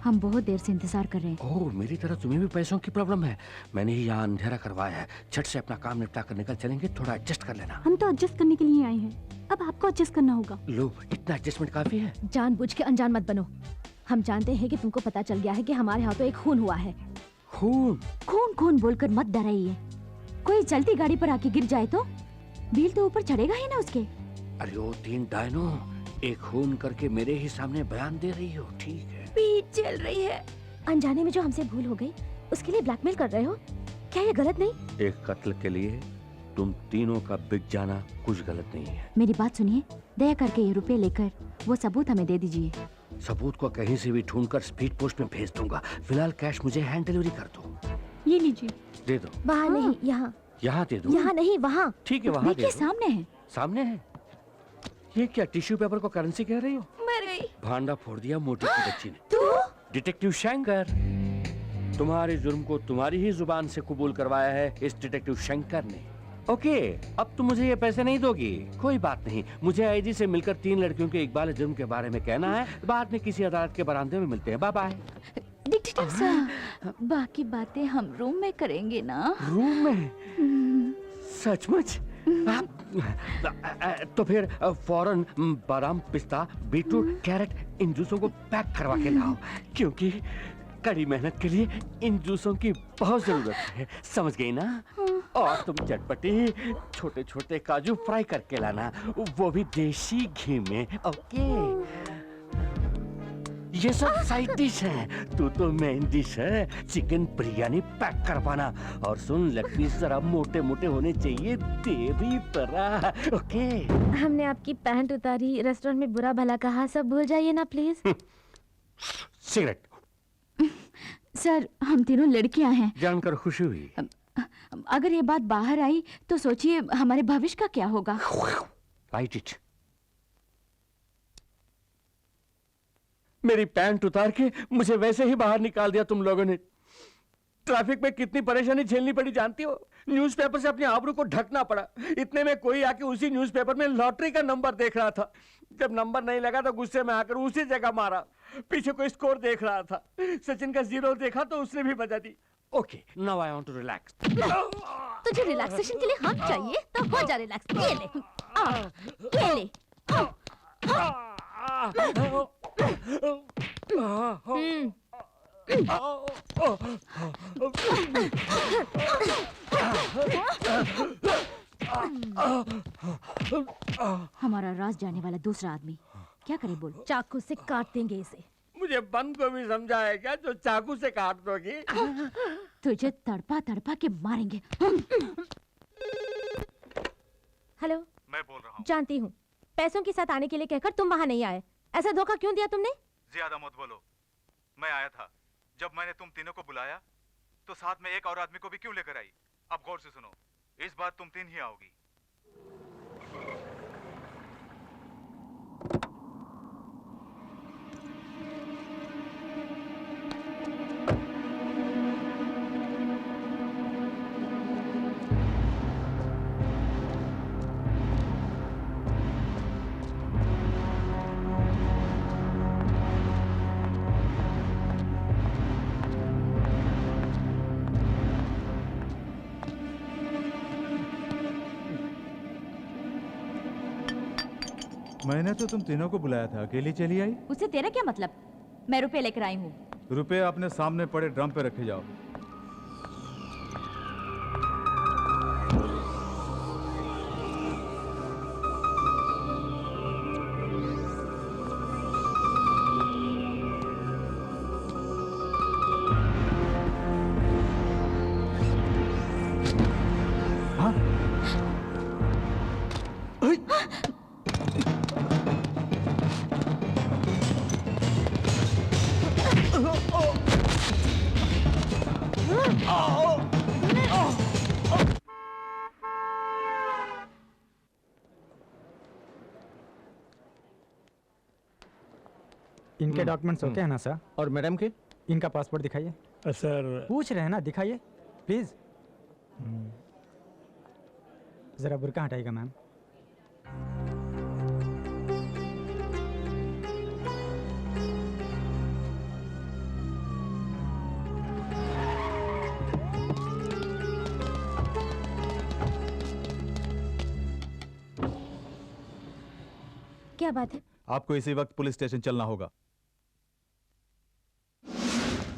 हम बहुत देर से इंतजार कर रहे हैं। ओह, मेरी तरह तुम्हें भी पैसों की प्रॉब्लम है। मैंने ही यहाँ अंधेरा करवाया है, झट से अपना काम निपटा कर निकल चलेंगे, थोड़ा एडजस्ट कर लेना। हम तो एडजस्ट करने के लिए आए हैं, अब आपको एडजस्ट करना होगा। लो, इतना एडजस्टमेंट काफी है। जानबूझ के अनजान मत बनो। हम जानते हैं कि तुमको पता चल गया है कि हमारे हाथों एक खून हुआ है। खून? खून खून बोलकर मत डराइए। कोई चलती गाड़ी पर आके गिर जाए तो बिल तो ऊपर चढ़ेगा ही ना उसके। अरे ओ तीन डायनो, एक खून करके मेरे ही सामने बयान दे रही हो, ठीक है। पीठ चल रही है। अनजाने में जो हमसे भूल हो गई, उसके लिए ब्लैकमेल कर रहे हो? क्या ये गलत नहीं? एक कत्ल के लिए तुम तीनों का बिक जाना कुछ गलत नहीं है। मेरी बात सुनिए, दया करके ये रुपए लेकर वो सबूत हमें दे दीजिए। सबूत को कहीं से भी ढूंढकर स्पीड पोस्ट में भेज दूंगा। फिलहाल कैश मुझे हैंड डिलीवरी कर दो। ये लीजिए। दे दो। वहाँ नहीं, यहाँ। यहाँ दे दो। यहाँ नहीं, वहाँ। ठीक है, वहाँ दे दो। सामने है। सामने है? ये क्या टिश्यू पेपर को करेंसी कह रही हो? मर गई। भांडा फोड़ दिया मोटी की बच्ची ने। डिटेक्टिव शंकर, तुम्हारे जुर्म को तुम्हारी ही जुबान से कबूल करवाया है इस डिटेक्टिव शंकर ने। ओके, अब तुम मुझे ये पैसे नहीं दोगी, कोई बात नहीं। मुझे आईजी से मिलकर 3 लड़कियों के इकबाल जुर्म के बारे में कहना है, बाद में किसी अदालत के बरामदे में मिलते हैं। Bye bye. डिटेक्टिव सर, बाकी बातें हम रूम में करेंगे ना? रूम में? सचमुच? तो फिर फौरन बादाम, पिस्ता, बीटरूट, कैरेट, इन जूसों को पैक करवा के लाओ, क्योंकि कड़ी मेहनत के लिए इन जूसों की बहुत जरूरत है, समझ गई ना? और तुम चटपटी छोटे छोटे काजू फ्राई करके लाना, वो भी देसी घी में। ओके, ये सब साइड डिश है, तू तो मेन डिश है। चिकन बिरयानी पैक करवाना, और सुन, लेग पीस जरा मोटे मोटे होने चाहिए, देवी तरह। ओके। हमने आपकी पैंट उतारी, रेस्टोरेंट में बुरा भला कहा, सब भूल जाइए ना प्लीज। सिगरेट। सर, हम तीनों लड़कियां हैं। जानकर खुशी हुई। अगर ये बात बाहर आई तो सोचिए हमारे भविष्य का क्या होगा। Right it. मेरी पैंट उतार के मुझे वैसे ही बाहर निकाल दिया तुम लोगों ने। ट्रैफिक में कितनी परेशानी झेलनी पड़ी जानती हो? न्यूज़पेपर से अपने आबरू को ढकना पड़ा। इतने में कोई आके उसी न्यूज़पेपर में लॉटरी का नंबर देख रहा था। जब नंबर नहीं लगा तो गुस्से में आकर उसी जगह मारा। पीछे कोई स्कोर देख रहा था, सचिन का 0 देखा तो उसने भी बजा दी। Okay, now I want to relax. तुझे रिलैक्सेशन के लिए हम चाहिए तो हो जा रिलैक्स। ये ले, ये ले। हमारा राज जाने वाला दूसरा आदमी क्या करे बोल? चाकू से काट देंगे इसे। मुझे बंद को भी समझा है क्या जो चाकू से काट दोगी? तुझे तड़पा तड़पा के मारेंगे। हेलो, मैं बोल रहा हूँ। जानती हूँ, पैसों के साथ आने के लिए कहकर तुम वहाँ नहीं आए। ऐसा धोखा क्यों दिया तुमने? ज्यादा मत बोलो। मैं आया था। जब मैंने तुम तीनों को बुलाया तो साथ में एक और आदमी को भी क्यों लेकर आई? अब गौर से सुनो, इस बार तुम 3 ही आओगी। मैंने तो तुम तीनों को बुलाया था, अकेली चली आई? उससे तेरा क्या मतलब? मैं रुपए लेकर आई हूँ। रुपए अपने सामने पड़े ड्रम पे रखे जाओ। इनके डॉक्यूमेंट्स ओके है ना सर? और मैडम के? इनका पासपोर्ट दिखाइए। सर पूछ रहे हैं ना, दिखाइए प्लीज। जरा बुर्का हटाइएगा मैम। क्या बात है? आपको इसी वक्त पुलिस स्टेशन चलना होगा।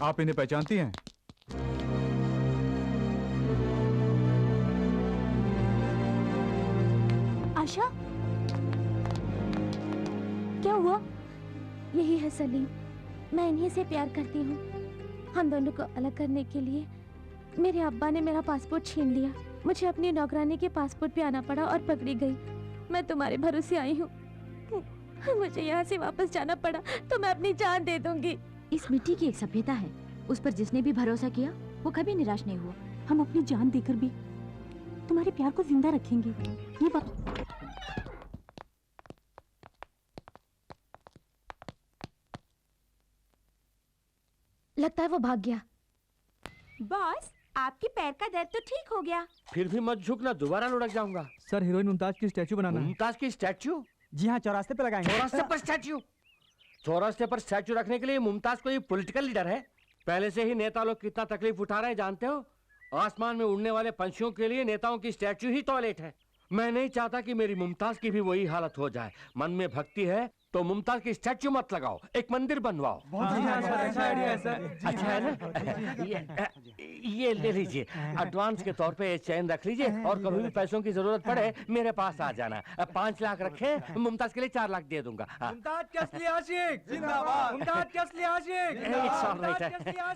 आप इन्हें पहचानती हैं? आशा, क्या हुआ? यही है सलीम, मैं इन्हीं से प्यार करती हूँ। हम दोनों को अलग करने के लिए मेरे अब्बा ने मेरा पासपोर्ट छीन लिया। मुझे अपनी नौकरानी के पासपोर्ट पे आना पड़ा और पकड़ी गई। मैं तुम्हारे भरोसे आई हूँ। मुझे यहाँ से वापस जाना पड़ा तो मैं अपनी जान दे दूंगी। इस मिट्टी की एक सभ्यता है, उस पर जिसने भी भरोसा किया वो कभी निराश नहीं हुआ। हम अपनी जान देकर भी तुम्हारे प्यार को जिंदा रखेंगे। ये बात लगता है वो भाग गया। बॉस, आपके पैर का दर्द तो ठीक हो गया। फिर भी मत झुकना, दोबारा लुढ़क जाऊंगा। सर, हीरोइन मुमताज की स्टैचू बनाना है। मुमताज की स्टैचू? जी हाँ, चौरास्ते पे लगाएंगे। चौरास्ते पर स्टैचू? चौरास्ते पर स्टैचू रखने के लिए मुमताज कोई पॉलिटिकल लीडर है? पहले से ही नेता लोग कितना तकलीफ उठा रहे हैं जानते हो? आसमान में उड़ने वाले पंछियों के लिए नेताओं की स्टैचू ही टॉयलेट है। मैं नहीं चाहता कि मेरी मुमताज की भी वही हालत हो जाए। मन में भक्ति है तो मुमताज की स्टैचू मत लगाओ, एक मंदिर बनवाओ। अच्छा आइडिया है सर। अच्छा है ना? ये ले लीजिए, एडवांस के तौर पे ये चैन रख लीजिए और कभी भी पैसों की जरूरत पड़े मेरे पास आ जाना। 5 लाख रखे, मुमताज के लिए 4 लाख दे दूंगा। मुमताज के असली आशिक जिंदाबाद। मुमताज के असली आशिक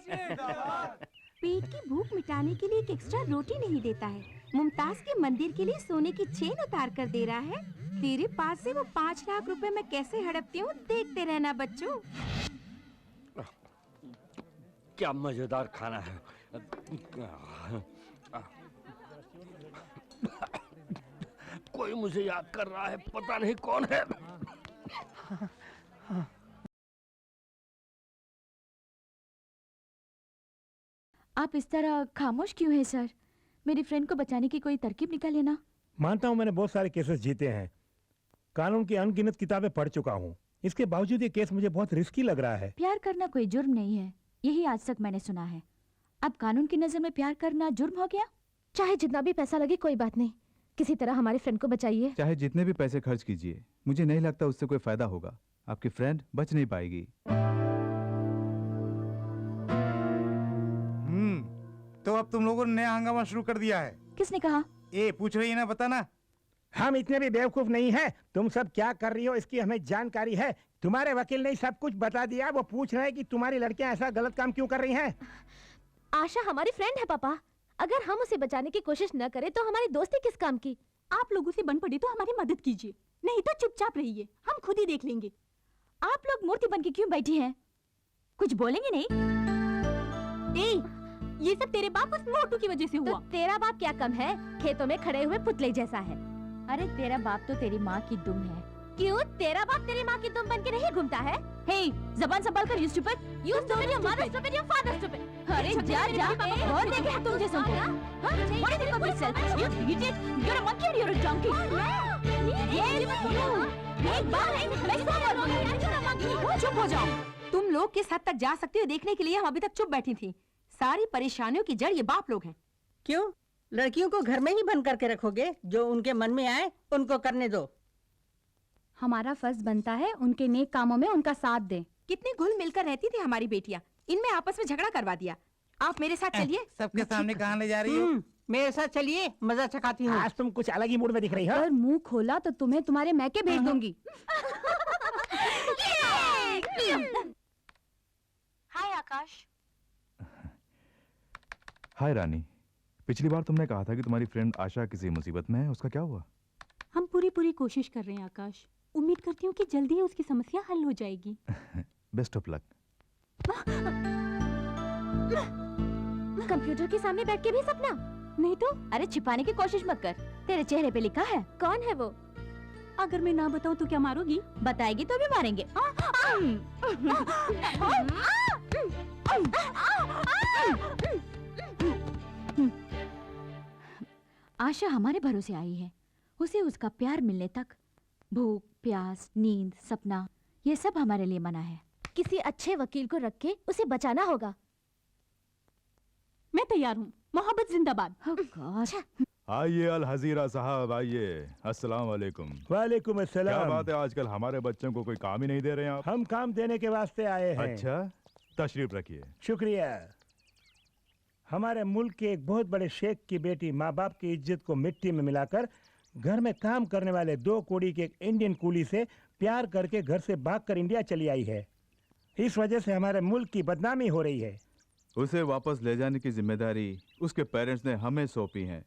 जिंदाबाद। पेट की भूख मिटाने के लिए एक एक्स्ट्रा रोटी नहीं देता है, मुमताज के मंदिर के लिए सोने की चेन उतार कर दे रहा है। तेरे पास से वो 5 लाख रुपए मैं कैसे हड़पती हूँ, देखते रहना बच्चों। क्या मजेदार खाना है। कोई मुझे याद कर रहा है, पता नहीं कौन है। आप इस तरह खामोश क्यों हैं सर? मेरी फ्रेंड को बचाने की कोई तरकीब निकालिए ना। मानता हूँ मैंने बहुत सारे केसेस जीते हैं, कानून की अनगिनत किताबें पढ़ चुका हूँ। इसके बावजूद ये केस मुझे बहुत रिस्की लग रहा है। प्यार करना कोई जुर्म नहीं है, यही आज तक मैंने सुना है। अब कानून की नजर में प्यार करना जुर्म हो गया? चाहे जितना भी पैसा लगे कोई बात नहीं, किसी तरह हमारी फ्रेंड को बचाइए। चाहे जितने भी पैसे खर्च कीजिए, मुझे नहीं लगता उससे कोई फायदा होगा। आपकी फ्रेंड बच नहीं पाएगी। तो अब तुम लोगों ने नया हंगामा शुरू कर दिया है। किसने कहा? ए पूछ रही है ना, बताना। हम इतने भी बेवकूफ नहीं हैं। तुम सब क्या कर रही हो इसकी हमें जानकारी है। तुम्हारे वकील ने सब कुछ बता दिया। वो पूछ रहे हैं कि तुम्हारी लड़कियां ऐसा गलत काम क्यों कर रही हैं। आशा हमारी फ्रेंड है पापा, अगर हम उसे बचाने की कोशिश न करें तो हमारी दोस्ती किस काम की। आप लोगों से बन पड़ी तो हमारी मदद कीजिए, नहीं तो चुपचाप रहिए, हम खुद ही देख लेंगे। आप लोग मूर्ति बन के क्यों बैठी हैं? कुछ बोलेंगे नहीं? ये सब तेरे बाप उस मोटू की वजह से हुआ। तो तेरा बाप क्या कम है, खेतों में खड़े हुए पुतले जैसा है। अरे तेरा बाप तो तेरी माँ की दुम है। क्यों, तेरा बाप तेरी माँ की दुम बन के नहीं घूमता है? हे, जबान संभाल कर, you stupid! You stupid, your mother stupid, your father stupid! अरे जा जा, बहुत देखे हैं तुम जैसों को। What do you think of yourself? You idiot! You're a monkey or you're a donkey? एक बार चुप हो जाओ। तुम लोग किस हद तक जा सकती हो देखने के लिए हम अभी तक चुप बैठी थी। सारी परेशानियों की जड़ ये बाप लोग हैं। क्यों? लड़कियों को घर में ही बंद करके रखोगे? जो उनके मन में आए उनको करने दो। हमारा फर्ज बनता है उनके नेक कामों में उनका साथ दें। कितनी घुल मिलकर रहती थी हमारी बेटियां, इनमें आपस में झगड़ा करवा दिया। आप मेरे साथ चलिए। सबके सामने कहाँ ले जा रही हो? मेरे साथ चलिए, मजा चखाती हूँ। आज तुम कुछ अलग ही मूड में दिख रही हो। अगर मुंह खोला तो तुम्हें तुम्हारे मैके भेज दूंगी। हाय आकाश। हाय रानी, पिछली बार तुमने कहा था कि तुम्हारी फ्रेंड आशा किसी मुसीबत में है, उसका क्या हुआ? हम पूरी कोशिश कर रहे हैं आकाश। उम्मीद करती हूँ कि जल्दी ही उसकी समस्या हल हो जाएगी। Best of luck. कंप्यूटर के सामने बैठ के भी सपना? नहीं तो। अरे छिपाने की कोशिश मत कर, तेरे चेहरे पे लिखा है। कौन है वो? अगर मैं ना बताऊं तो क्या मारोगी? बताएगी तो भी मारेंगे। आशा हमारे भरोसे आई है। उसे उसका प्यार मिलने तक भूख, प्यास, नींद, सपना, ये सब हमारे लिए मना है। किसी अच्छे वकील को रख के उसे बचाना होगा। मैं तैयार हूँ। मोहब्बत जिंदाबाद। आइए अल हजीरा साहब, आइए। अस्सलाम वालेकुम। वालेकुम अस्सलाम। क्या बात है, आजकल हमारे बच्चों को कोई काम ही नहीं दे रहे हैं आप? हम काम देने के वास्ते आए हैं। अच्छा, तशरीफ रखिए। शुक्रिया। हमारे मुल्क के एक बहुत बड़े शेख की बेटी माँ बाप की इज्जत को मिट्टी में मिलाकर घर में काम करने वाले 2 कौड़ी के एक इंडियन कूली से प्यार करके घर से भागकर इंडिया चली आई है। इस वजह से हमारे मुल्क की बदनामी हो रही है। उसे वापस ले जाने की जिम्मेदारी उसके पेरेंट्स ने हमें सौंपी है।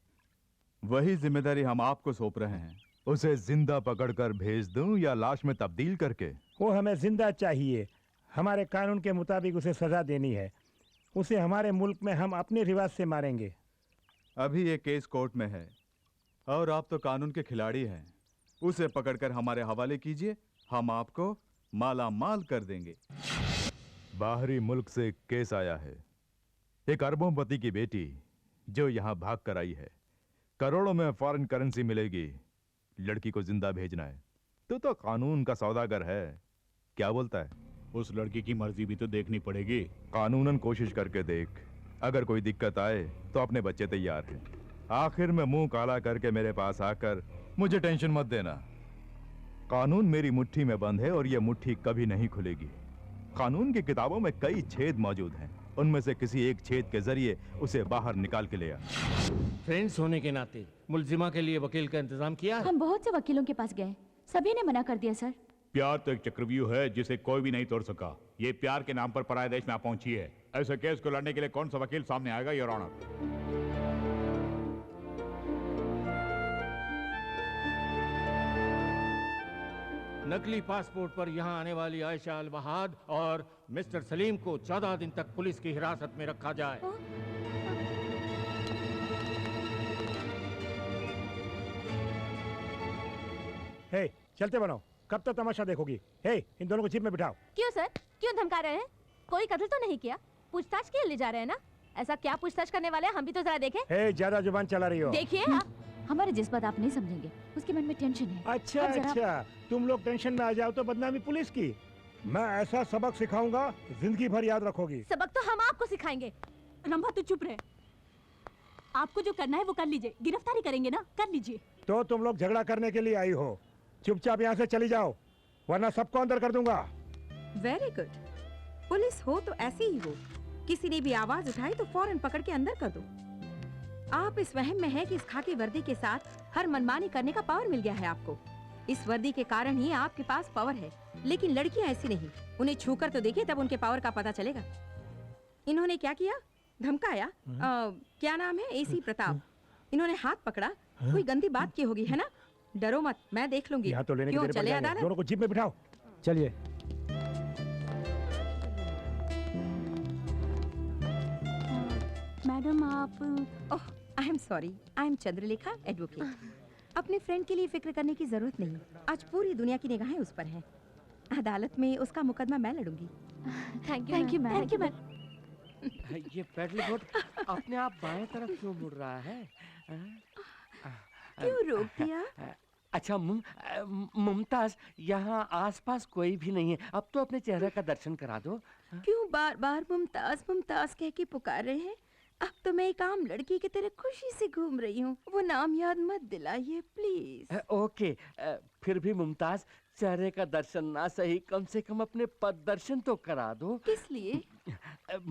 वही जिम्मेदारी हम आपको सौंप रहे हैं। उसे जिंदा पकड़कर भेज दूं या लाश में तब्दील करके? वो हमें जिंदा चाहिए। हमारे कानून के मुताबिक उसे सजा देनी है। उसे हमारे मुल्क में हम अपने रिवाज से मारेंगे। अभी ये केस कोर्ट में है और आप तो कानून के खिलाड़ी हैं। उसे पकड़कर हमारे हवाले कीजिए, हम आपको माला माल कर देंगे। बाहरी मुल्क से केस आया है। एक अरबोंपति की बेटी जो यहाँ भाग कर आई है, करोड़ों में फॉरेन करेंसी मिलेगी। लड़की को जिंदा भेजना है। तो कानून का सौदागर है। क्या बोलता है? उस लड़की की मर्जी भी तो देखनी पड़ेगी। कानूनन कोशिश करके देख। अगर कोई दिक्कत आए तो अपने बच्चे तैयार हैं। आखिर में मुंह काला करके मेरे पास आकर मुझे टेंशन मत देना। कानून मेरी मुट्ठी में बंद है और ये मुट्ठी कभी नहीं खुलेगी। कानून की किताबों में कई छेद मौजूद हैं। उनमें से किसी एक छेद के जरिए उसे बाहर निकाल के ले आ। फ्रेंड्स होने के नाते मुलजिमा के लिए वकील का इंतजाम किया? हम बहुत से वकीलों के पास गए, सभी ने मना कर दिया सर। प्यार तो एक चक्रव्यूह है जिसे कोई भी नहीं तोड़ सका। ये प्यार के नाम पर पराये देश में आप पहुंची है। ऐसे केस को लड़ने के लिए कौन सा वकील सामने आएगा, योर ऑनर? नकली पासपोर्ट पर यहाँ आने वाली आयशा अल वहाद और मिस्टर सलीम को 14 दिन तक पुलिस की हिरासत में रखा जाए। हे, चलते बनो। कब तक तमाशा देखोगी? हे, इन दोनों को जीप में बिठाओ। क्यों सर, क्यों धमका रहे हैं? कोई कत्ल तो नहीं किया? पूछताछ के लिए ले जा रहे हैं ना? ऐसा क्या पूछताछ करने वाले हैं, हम भी तो जरा देखें। हे, ज्यादा जुबान चला रही हो। देखिए हमारे जज्बात आप नहीं समझेंगे। उसके मन में टेंशन है। अच्छा अच्छा, तुम लोग टेंशन में आ जाओ तो बदनामी पुलिस की। मैं ऐसा सबक सिखाऊंगा, जिंदगी भर याद रखोगी। सबक तो हम आपको सिखाएंगे। रंभा तू चुप रहे। आपको जो करना है वो कर लीजिए। गिरफ्तारी करेंगे ना, कर लीजिए। तो तुम लोग झगड़ा करने के लिए आई हो। चुपचाप यहाँ से चली जाओ, वरना सबको अंदर कर दूंगा। Very good. पुलिस हो तो ऐसी ही हो। किसी ने भी आवाज उठाई तो फौरन पकड़ के अंदर कर दो। आप इस वहम में है कि इस खाकी वर्दी के साथ हर मनमानी करने का पावर मिल गया है आपको। इस वर्दी के कारण ही आपके पास पावर है, लेकिन लड़कियां ऐसी नहीं। उन्हें छूकर तो देखिए, तब उनके पावर का पता चलेगा। इन्होंने क्या किया? धमकाया। क्या नाम है? एसी प्रताप। इन्होंने हाथ पकड़ा। कोई गंदी बात की होगी, है ना? डरो मत, मैं देख लूंगी। यहाँ तो लेने क्यों, के चले अदालत? दोनों को जीप में बिठाओ। चलिए। मैडम आप oh, I am sorry, I am Chandralekha, advocate. अपने फ्रेंड के लिए फिक्र करने की जरूरत नहीं। आज पूरी दुनिया की निगाहें उस पर हैं। अदालत में उसका मुकदमा मैं लड़ूंगी। Thank you ma'am. ये पेडल बोट अपने आप बाएं तरफ क्यों मुड़ रहा है? क्यों रोक दिया? अच्छा मुमताज, यहाँ आसपास कोई भी नहीं है, अब तो अपने चेहरे का दर्शन करा दो। क्यों बार बार मुमताज मुमताज कह के पुकार रहे हैं? अब तो मैं एक आम लड़की की तरह खुशी से घूम रही हूँ। वो नाम याद मत दिलाइए प्लीज। ओके, फिर भी मुमताज, चेहरे का दर्शन ना सही, कम से कम अपने पद दर्शन तो करा दो। किस लिए?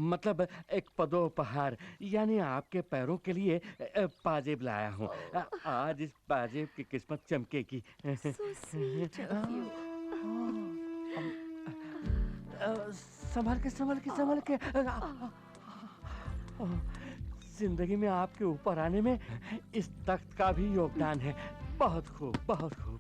मतलब एक पदोपहार, यानी आपके पैरों के लिए पाजेब लाया हूँ। आज इस पाजेब की किस्मत चमकेगी। संभल के संभल के संभल के। जिंदगी में आपके ऊपर आने में इस तख्त का भी योगदान है। बहुत खूब, बहुत खूब।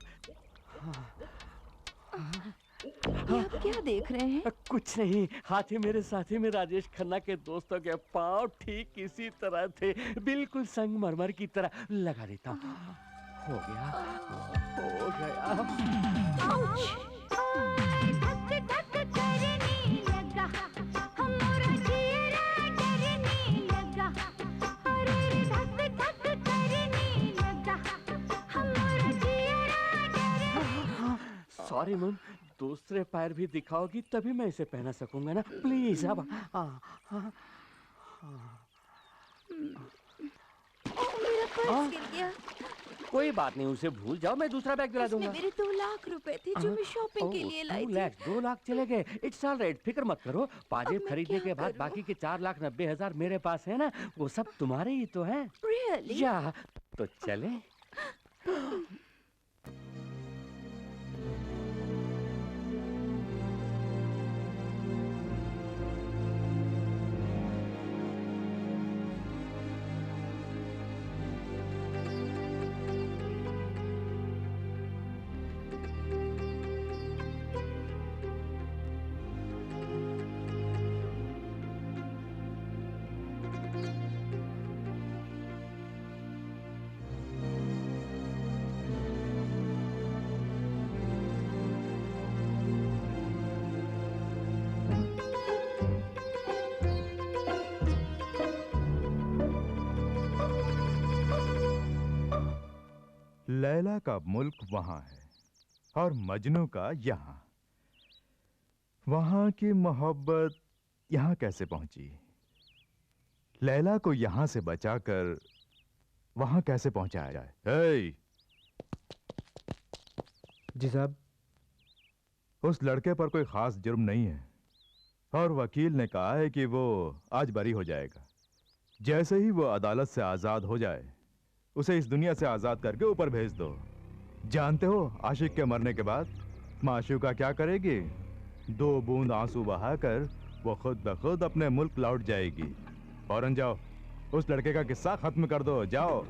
आप क्या देख रहे हैं? कुछ नहीं, हाथी मेरे साथी में राजेश खन्ना के दोस्तों के पांव ठीक इसी तरह थे, बिल्कुल संगमरमर की तरह। लगा देता हूँ। हो गया, हो गया। सॉरी मैम, दूसरे पैर भी दिखाओगी तभी मैं इसे पहना सकूंगा ना, प्लीज। अब मेरा पर्स गिर गया। कोई बात नहीं, उसे भूल जाओ, मैं दूसरा बैग दिला दूंगा। मेरे 2 लाख रुपए थे जो मैं शॉपिंग के लिए लाई थी। 2 लाख चले गए। इट्स ऑल राइट, फिक्र मत करो। पाजेब खरीदने के बाद बाकी के 4,90,000 मेरे पास है ना, वो सब तुम्हारे ही तो हैं। Really? या तो चले। लैला का मुल्क वहां है और मजनू का यहाँ। वहां की मोहब्बत यहाँ कैसे पहुंची? लैला को यहाँ से बचाकर वहां कैसे पहुंचाया जाए? हे! जी साहब। उस लड़के पर कोई खास जुर्म नहीं है और वकील ने कहा है कि वो आज बरी हो जाएगा। जैसे ही वो अदालत से आजाद हो जाए, उसे इस दुनिया से आजाद करके ऊपर भेज दो। जानते हो आशिक के मरने के बाद माशूका क्या करेगी? 2 बूंद आंसू बहाकर वो खुद ब खुद अपने मुल्क लौट जाएगी। फौरन जाओ, उस लड़के का किस्सा खत्म कर दो। जाओ।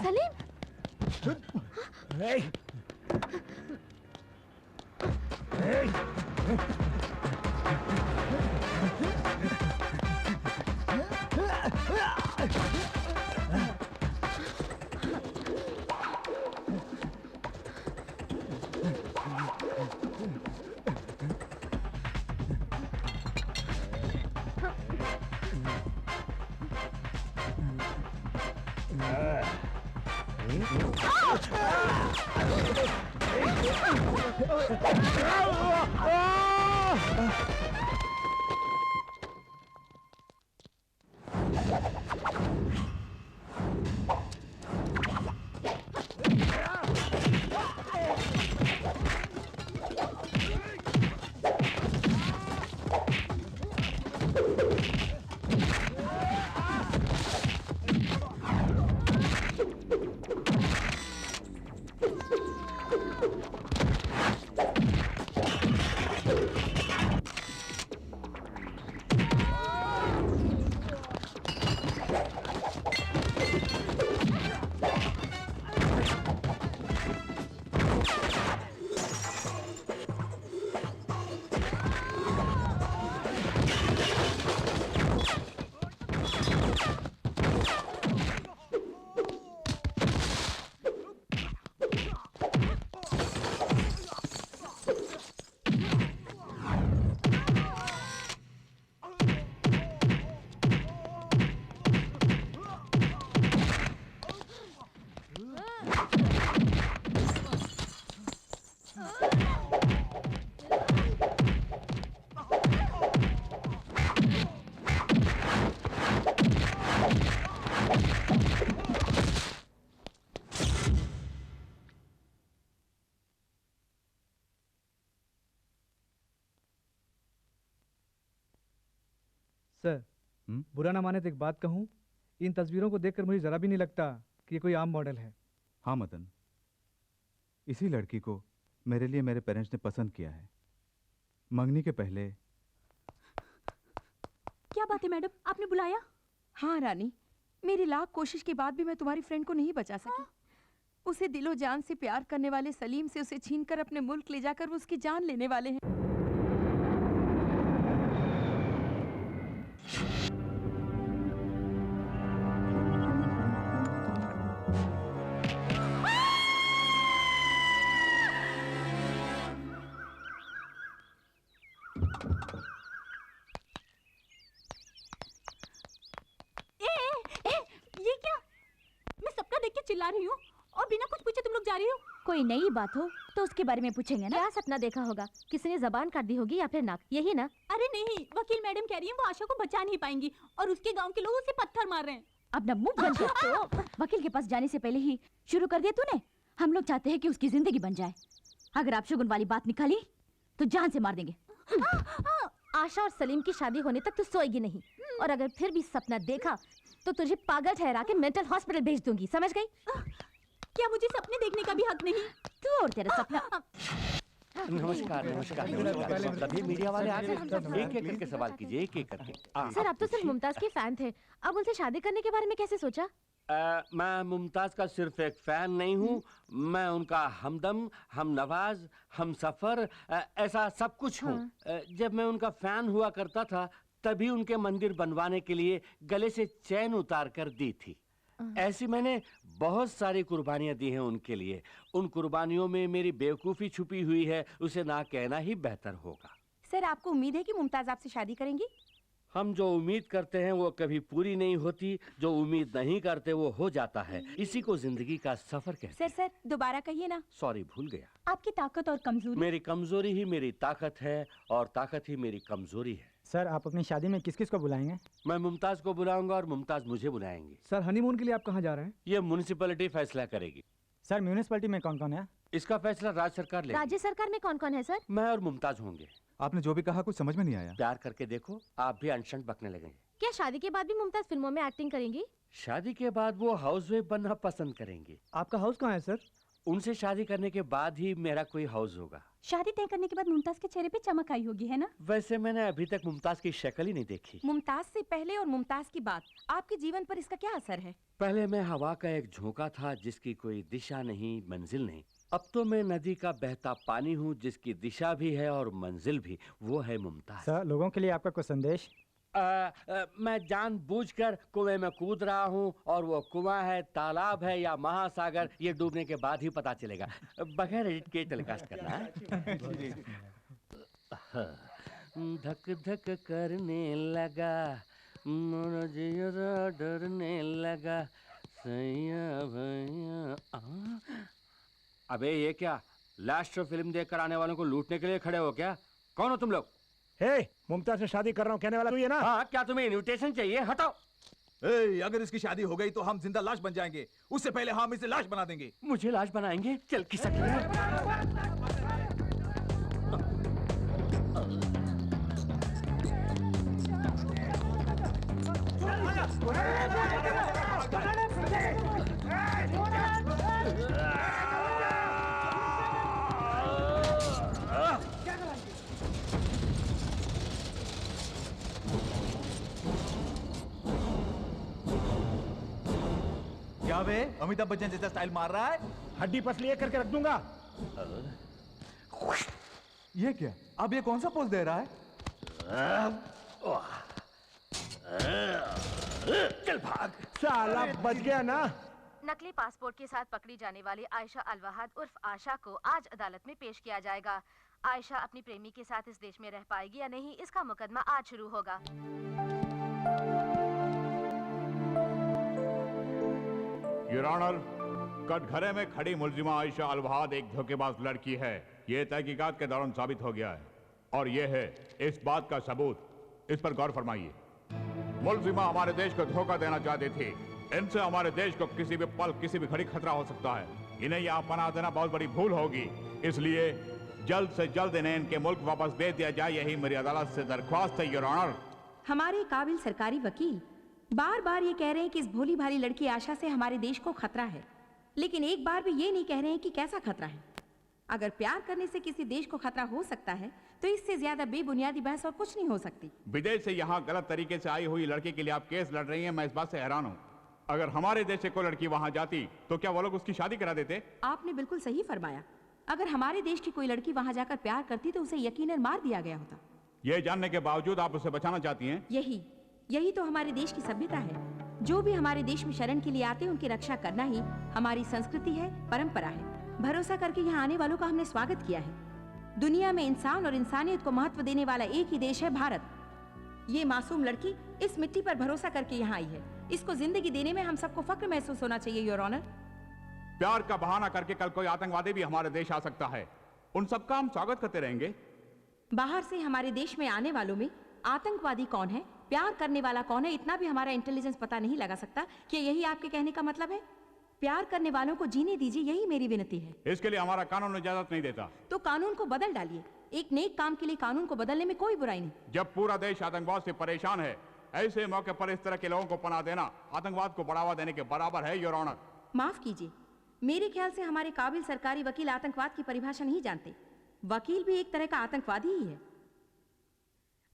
सलीम। सर बुरा ना माने तो एक बात कहूँ, इन तस्वीरों को देखकर मुझे जरा भी नहीं लगता कि ये कोई आम मॉडल है। हाँ मदन, इसी लड़की को मेरे लिए मेरे पेरेंट्स ने पसंद किया है। मंगनी के पहले। क्या बात है मैडम, आपने बुलाया? हाँ रानी, मेरी लाख कोशिश के बाद भी मैं तुम्हारी फ्रेंड को नहीं बचा सकी। उसे दिलो जान से प्यार करने वाले सलीम से उसे छीनकर अपने मुल्क ले जाकर वो उसकी जान लेने वाले हैं। ये क्या? मैं सबका देख के चिल्ला रही हूँ और बिना कुछ पूछे तुम लोग जा रही हो। कोई नई बात हो तो उसके बारे में पूछेंगे ना। क्या सपना देखा होगा? किसी ने जबान काट दी होगी या फिर नाक, यही ना? अरे नहीं, वकील मैडम कह रही है वो आशा को बचा नहीं पाएंगी और उसके गांव के लोग उसे पत्थर मार रहे हैं। अपना मुंह बंद कर। वकील के पास जाने से पहले ही शुरू कर दिया तूने। हम लोग चाहते हैं कि उसकी जिंदगी बन जाए। अगर आप शगुन वाली बात निकाली तो जान से मार देंगे। आशा और सलीम की शादी होने तक तू सोएगी नहीं, और अगर फिर भी सपना देखा तो तुझे पागल ठहरा के मेंटल हॉस्पिटल भेज दूंगी, समझ गई? क्या मुझे सपने देखने का भी हक नहीं? तू और तेरा सपना। नमस्कार नमस्कार नमस्कार। सभी मीडिया वाले आ गए, एक एक करके सवाल कीजिए, एक एक करके। सर, आप तो सिर्फ मुमताज के फैन थे, अब उनसे शादी करने के बारे में कैसे सोचा? मैं मुमताज का सिर्फ एक फैन नहीं हूँ, मैं उनका हमदम, हम नवाज, हम सफर, ऐसा सब कुछ हूँ। जब मैं उनका फैन हुआ करता था तभी उनके मंदिर बनवाने के लिए गले से चैन उतार कर दी थी। ऐसी मैंने बहुत सारी कुर्बानियां दी हैं उनके लिए। उन कुर्बानियों में मेरी बेवकूफ़ी छुपी हुई है, उसे ना कहना ही बेहतर होगा। सर, आपको उम्मीद है कि मुमताज आपसे शादी करेंगी? हम जो उम्मीद करते हैं वो कभी पूरी नहीं होती, जो उम्मीद नहीं करते वो हो जाता है। इसी को जिंदगी का सफर कहते हैं। सर दोबारा कहिए ना। सॉरी, भूल गया। आपकी ताकत और कमजोरी? मेरी कमजोरी ही मेरी ताकत है और ताकत ही मेरी कमजोरी है। सर, आप अपनी शादी में किस किस को बुलाएंगे? मैं मुमताज को बुलाऊंगा और मुमताज मुझे बुलाएंगी। सर, हनीमून के लिए आप कहाँ जा रहे हैं? ये म्युनिसिपैलिटी फैसला करेगी। सर, म्यूनिसिपैलिटी में कौन कौन है? इसका फैसला राज्य सरकार लेगी। राज्य सरकार में कौन कौन है सर? मैं और मुमताज होंगे। आपने जो भी कहा कुछ समझ में नहीं आया। प्यार करके देखो, आप भी अनशन बकने लगेंगे। क्या शादी के बाद भी मुमताज फिल्मों में एक्टिंग करेंगी? शादी के बाद वो हाउसवाइफ बनना पसंद करेंगी। आपका हाउस कहाँ है सर? उनसे शादी करने के बाद ही मेरा कोई हाउस होगा। शादी तय करने के बाद मुमताज के चेहरे पे चमक आई होगी, है ना? वैसे मैंने अभी तक मुमताज की शक्ल ही नहीं देखी। मुमताज से पहले और मुमताज की बात, आपके जीवन पर इसका क्या असर है? पहले मैं हवा का एक झोंका था जिसकी कोई दिशा नहीं, मंजिल नहीं। अब तो मैं नदी का बहता पानी हूँ जिसकी दिशा भी है और मंजिल भी। वो है मुमताज। सर, लोगों के लिए आपका कोई संदेश? मैं जानबूझकर कुएं में कूद रहा हूँ और वो कुआं है, तालाब है या महासागर, ये डूबने के बाद ही पता चलेगा। बगैर एडिट के टेलीकास्ट करना है। धक धक करने लगा, मोरा जियरा डरने लगा, सैया भैया। अबे ये क्या, लास्ट फिल्म देखकर आने वालों को लूटने के लिए खड़े हो क्या? कौन हो तुम लोग? हे, मुमताज से शादी कर रहा हूँ कहने वाला तू ये ना? हाँ, क्या तुम्हें इनविटेशन चाहिए? हटाओ। अगर इसकी शादी हो गई तो हम जिंदा लाश बन जाएंगे, उससे पहले हम इसे लाश बना देंगे। मुझे लाश बनाएंगे? चल किसक। क्या बे, अमिताभ बच्चन जैसा स्टाइल मार रहा है? हड्डी पसली एक करके रख दूंगा। ये क्या, अब ये कौन सा पोज दे रहा है? चल भाग। साला बच गया ना। नकली पासपोर्ट के साथ पकड़ी जाने वाली आयशा अलवहाद उर्फ आशा को आज अदालत में पेश किया जाएगा। आयशा अपनी प्रेमी के साथ इस देश में रह पाएगी या नहीं, इसका मुकदमा आज शुरू होगा। योर ऑनर, कटघरे में खड़ी मुलजिमा आयशा अलवहाद एक धोखेबाज लड़की है। ये तहकीकात के दौरान साबित हो गया है और ये है इस बात का सबूत। इस पर गौर फरमाइए। मुलजिमा हमारे देश को धोखा देना चाहती थी। इनसे हमारे देश को किसी भी पल, किसी भी घड़ी खतरा हो सकता है। इन्हें यहाँ पनाह देना बहुत बड़ी भूल होगी, इसलिए जल्द से जल्द इन्हें इनके मुल्क वापस भेज दिया जाए, यही मेरी अदालत से दरख्वास्त है योर ऑनर। हमारे काबिल सरकारी वकील बार बार ये कह रहे हैं कि इस भोली भाली लड़की आशा से हमारे देश को खतरा है, लेकिन एक बार भी ये नहीं कह रहे हैं कि कैसा खतरा है। अगर प्यार करने से किसी देश को खतरा हो सकता है तो इससे ज्यादा बेबुनियादी बहस और कुछ नहीं हो सकती। विदेश से यहाँ गलत तरीके से आई हुई लड़की के लिए आप केस लड़ रही हैं, मैं इस बात से हैरान हूँ। अगर हमारे देश से कोई लड़की वहाँ जाती तो क्या वो लोग उसकी शादी करा देते? आपने बिल्कुल सही फरमाया। अगर हमारे देश की कोई लड़की वहाँ जाकर प्यार करती तो उसे यकीनन मार दिया गया होता। ये जानने के बावजूद आप उसे बचाना चाहती हैं? यही तो हमारे देश की सभ्यता है। जो भी हमारे देश में शरण के लिए आते हैं उनकी रक्षा करना ही हमारी संस्कृति है, परंपरा है। भरोसा करके यहाँ आने वालों का हमने स्वागत किया है। दुनिया में इंसान और इंसानियत को महत्व देने वाला एक ही देश है, भारत। ये मासूम लड़की इस मिट्टी पर भरोसा करके यहाँ आई है। इसको जिंदगी देने में हम सबको फक्र महसूस होना चाहिए, योर ऑनर। प्यार का बहाना करके कल कोई आतंकवादी भी हमारे देश आ सकता है, उन सबका हम स्वागत करते रहेंगे। बाहर से हमारे देश में आने वालों में आतंकवादी कौन है, प्यार करने वाला कौन है, इतना भी हमारा इंटेलिजेंस पता नहीं लगा सकता। कि यही आपके कहने का मतलब है? प्यार करने वालों को जीने दीजिए, यही मेरी विनती है। इसके लिए हमारा कानून इजाजत नहीं देता। तो कानून को बदल डालिए। एक नेक काम के लिए कानून को बदलने में कोई बुराई नहीं। जब पूरा देश आतंकवाद से परेशान है, ऐसे मौके पर इस तरह के लोगों को पनाह देना आतंकवाद को बढ़ावा देने के बराबर है, योर ऑनर। माफ कीजिए, मेरे ख्याल से हमारे काबिल सरकारी वकील आतंकवाद की परिभाषा नहीं जानते। वकील भी एक तरह का आतंकवादी ही है।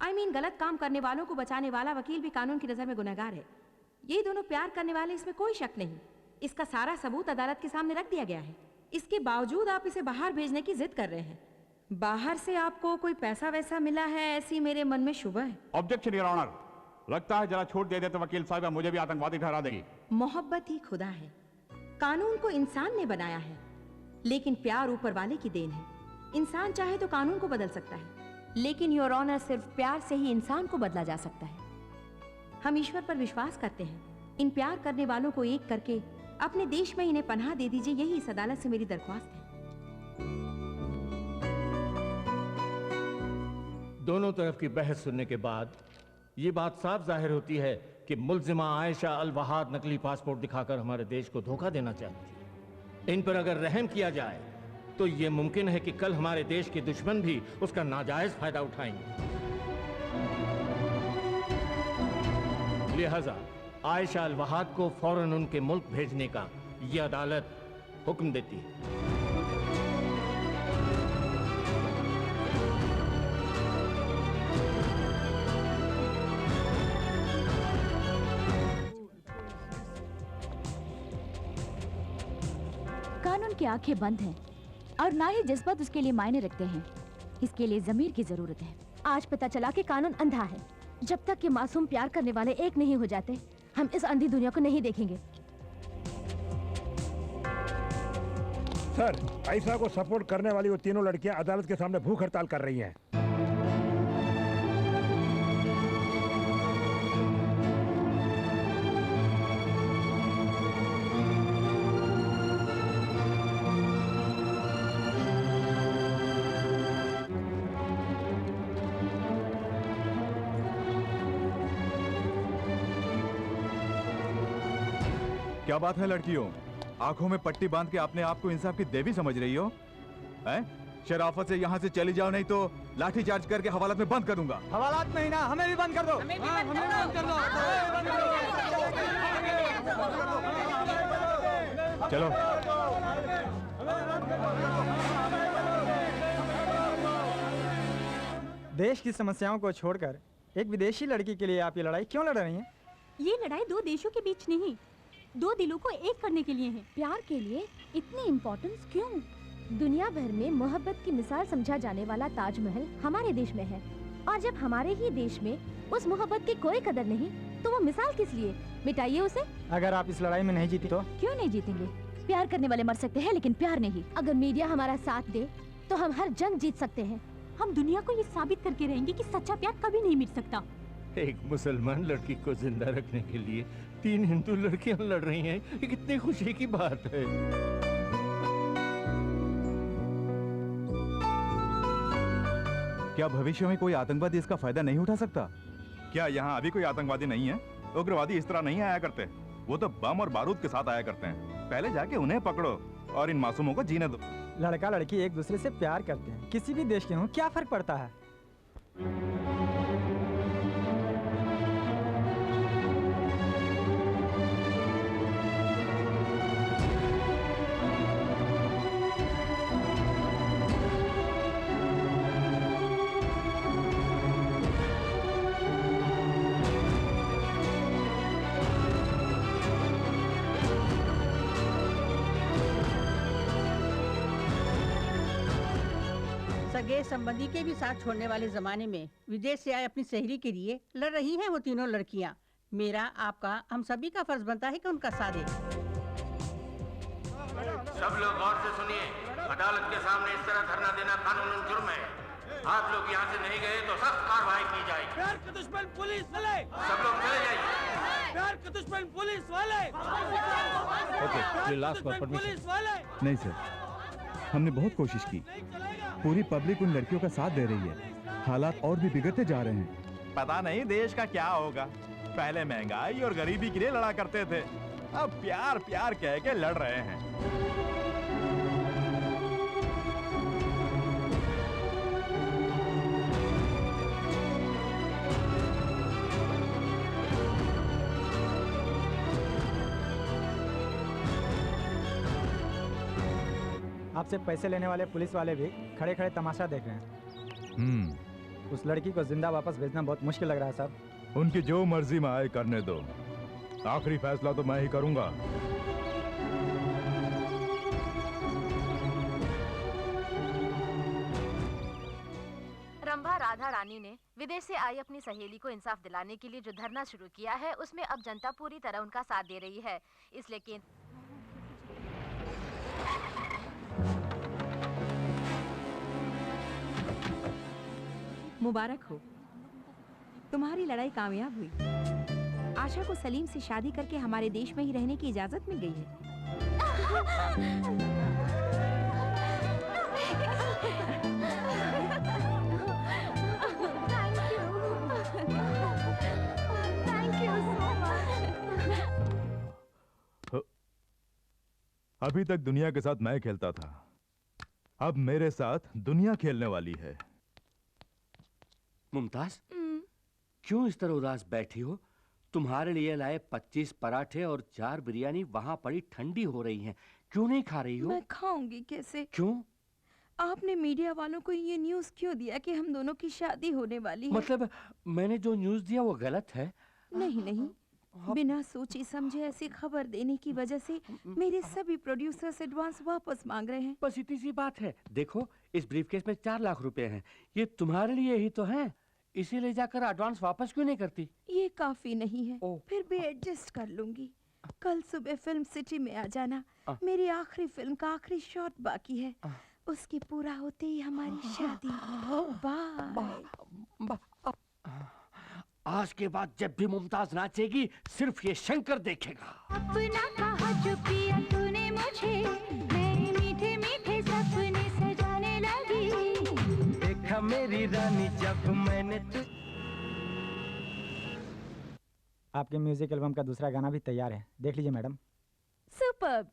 I mean, गलत काम करने वालों को बचाने वाला वकील भी कानून की नजर में गुनहगार है। ये दोनों प्यार करने वाले, इसमें कोई शक नहीं। इसका सारा सबूत अदालत के सामने रख दिया गया है। इसके बावजूद आप इसे बाहर भेजने की जिद कर रहे हैं। बाहर से आपको कोई पैसा वैसा मिला है, ऐसी मेरे मन में शुबह है। Objection, your honour. लगता है जरा छूट दे दे तो वकील साहब मुझे भी आतंकवादी ठहरा देगी। मोहब्बत ही खुदा है। कानून को इंसान ने बनाया है, लेकिन प्यार ऊपर वाले की देन है। इंसान चाहे तो कानून को बदल सकता है, लेकिन योर ऑनर सिर्फ प्यार से ही इंसान को बदला जा सकता है। हम ईश्वर पर विश्वास करते हैं। इन प्यार करने वालों को एक करके अपने देश में इन्हें पनाह दे दीजिए, यही इस अदालत से मेरी दरख्वास्त है। दोनों तरफ की बहस सुनने के बाद ये बात साफ जाहिर होती है कि मुल्जिमा आयशा अल वहाद नकली पासपोर्ट दिखाकर हमारे देश को धोखा देना चाहती थी। इन पर अगर रहम किया जाए तो ये मुमकिन है कि कल हमारे देश के दुश्मन भी उसका नाजायज फायदा उठाएंगे। लिहाजा आयशा अल वहाद को फौरन उनके मुल्क भेजने का यह अदालत हुक्म देती है। कानून की आंखें बंद हैं और ना ही जज्बात उसके लिए मायने रखते हैं। इसके लिए जमीर की जरूरत है। आज पता चला कि कानून अंधा है। जब तक कि मासूम प्यार करने वाले एक नहीं हो जाते, हम इस अंधी दुनिया को नहीं देखेंगे। सर, आयशा को सपोर्ट करने वाली वो तीनों लड़कियां अदालत के सामने भूख हड़ताल कर रही हैं। क्या बात है लड़कियों, आंखों में पट्टी बांध के अपने आप को इंसाफ की देवी समझ रही हो? हैं? शराफत से यहाँ से चली जाओ, नहीं तो लाठी चार्ज करके हवालात में बंद कर दूंगा। हवालात में ही ना, हमें भी बंद कर दो। हमें भी बंद कर दो। चलो। देश की समस्याओं को छोड़कर एक विदेशी लड़की के लिए आप ये लड़ाई क्यों लड़ रही हैं? ये लड़ाई दो देशों के बीच नहीं, दो दिलों को एक करने के लिए है। प्यार के लिए इतनी इम्पोर्टेंस क्यों? दुनिया भर में मोहब्बत की मिसाल समझा जाने वाला ताजमहल हमारे देश में है, और जब हमारे ही देश में उस मोहब्बत की कोई कदर नहीं, तो वो मिसाल किस लिए? मिटाइए उसे। अगर आप इस लड़ाई में नहीं जीती तो? क्यों नहीं जीतेंगे? प्यार करने वाले मर सकते हैं, लेकिन प्यार नहीं। अगर मीडिया हमारा साथ दे तो हम हर जंग जीत सकते हैं। हम दुनिया को ये साबित करके रहेंगे कि सच्चा प्यार कभी नहीं मिट सकता। एक मुसलमान लड़की को जिंदा रखने के लिए 3 हिंदू लड़कियां लड़ रही हैं, ये कितनी खुशी की बात है। क्या भविष्य में कोई आतंकवादी इसका फायदा नहीं उठा सकता? क्या यहाँ अभी कोई आतंकवादी नहीं है? उग्रवादी इस तरह नहीं आया करते, वो तो बम और बारूद के साथ आया करते हैं। पहले जाके उन्हें पकड़ो और इन मासूमों को जीने दो। लड़का लड़की एक दूसरे से प्यार करते हैं, किसी भी देश के हों, क्या फर्क पड़ता है? सगे संबंधी के भी साथ छोड़ने वाले जमाने में विदेश से आए अपनी सहेली के लिए लड़ रही हैं वो तीनों लड़कियां। मेरा, आपका, हम सभी का फर्ज बनता है कि उनका साथ दें। सब लोग गौर से सुनिए, अदालत के सामने इस तरह धरना देना कानूनन जुर्म है। आप लोग यहाँ से नहीं गए तो सख्त कार्रवाई की जाएगी। प्यार के दुश्मन पुलिस वाले, सब लोग चले जाइए। प्यार के दुश्मन पुलिस वाले, पुलिस वाले। नहीं सर, हमने बहुत कोशिश की। पूरी पब्लिक उन लड़कियों का साथ दे रही है। हालात और भी बिगड़ते जा रहे हैं। पता नहीं देश का क्या होगा। पहले महंगाई और गरीबी के लिए लड़ा करते थे, अब प्यार प्यार कह के लड़ रहे हैं। आपसे पैसे लेने वाले पुलिस वाले भी खड़े खड़े तमाशा देख रहे हैं। उस लड़की को जिंदा वापस भेजना बहुत मुश्किल लग रहा है साहब। उनकी जो मर्जी में आए करने दो, आखिरी फैसला तो मैं ही करूंगा। रंभा राधा रानी ने विदेश से आई अपनी सहेली को इंसाफ दिलाने के लिए जो धरना शुरू किया है, उसमें अब जनता पूरी तरह उनका साथ दे रही है। इसलिए मुबारक हो, तुम्हारी लड़ाई कामयाब हुई। आशा को सलीम से शादी करके हमारे देश में ही रहने की इजाजत मिल गई है। अभी तक दुनिया के साथ मैं खेलता था, अब मेरे साथ दुनिया खेलने वाली है। मुमताज, क्यों इस तरह उदास बैठी हो? तुम्हारे लिए लाए 25 पराठे और 4 बिरयानी वहां पड़ी ठंडी हो रही हैं। क्यों नहीं खा रही हो? मैं खाऊंगी कैसे? क्यों? आपने मीडिया वालों को ये न्यूज़ क्यों दिया कि हम दोनों की शादी होने वाली है? मतलब मैंने जो न्यूज़ दिया वो गलत है? नहीं नहीं, बिना सोचे समझे ऐसी खबर देने की वजह से मेरे सभी प्रोड्यूसर्स एडवांस वापस मांग रहे हैं। बस इतनी सी बात है। देखो, इस ब्रीफकेस में 4 लाख रुपए हैं, ये तुम्हारे लिए ही तो हैं। इसे ले जाकर एडवांस वापस क्यों नहीं करती? ये काफी नहीं है, फिर भी एडजस्ट कर लूंगी। कल सुबह फिल्म सिटी में आ जाना। मेरी आखिरी फिल्म का आखिरी शॉट बाकी है, उसके पूरा होते ही हमारी शादी। बाय। आज के बाद जब भी मुमताज नाचेगी, सिर्फ ये शंकर देखेगा। अपना कहा जो पिया तूने मुझे, मैं मीठे मीठे सपने सजाने लगी। देखा मेरी रानी जब मैंने आपके म्यूजिक एल्बम का दूसरा गाना भी तैयार है, देख लीजिए मैडम। सुपर्ब।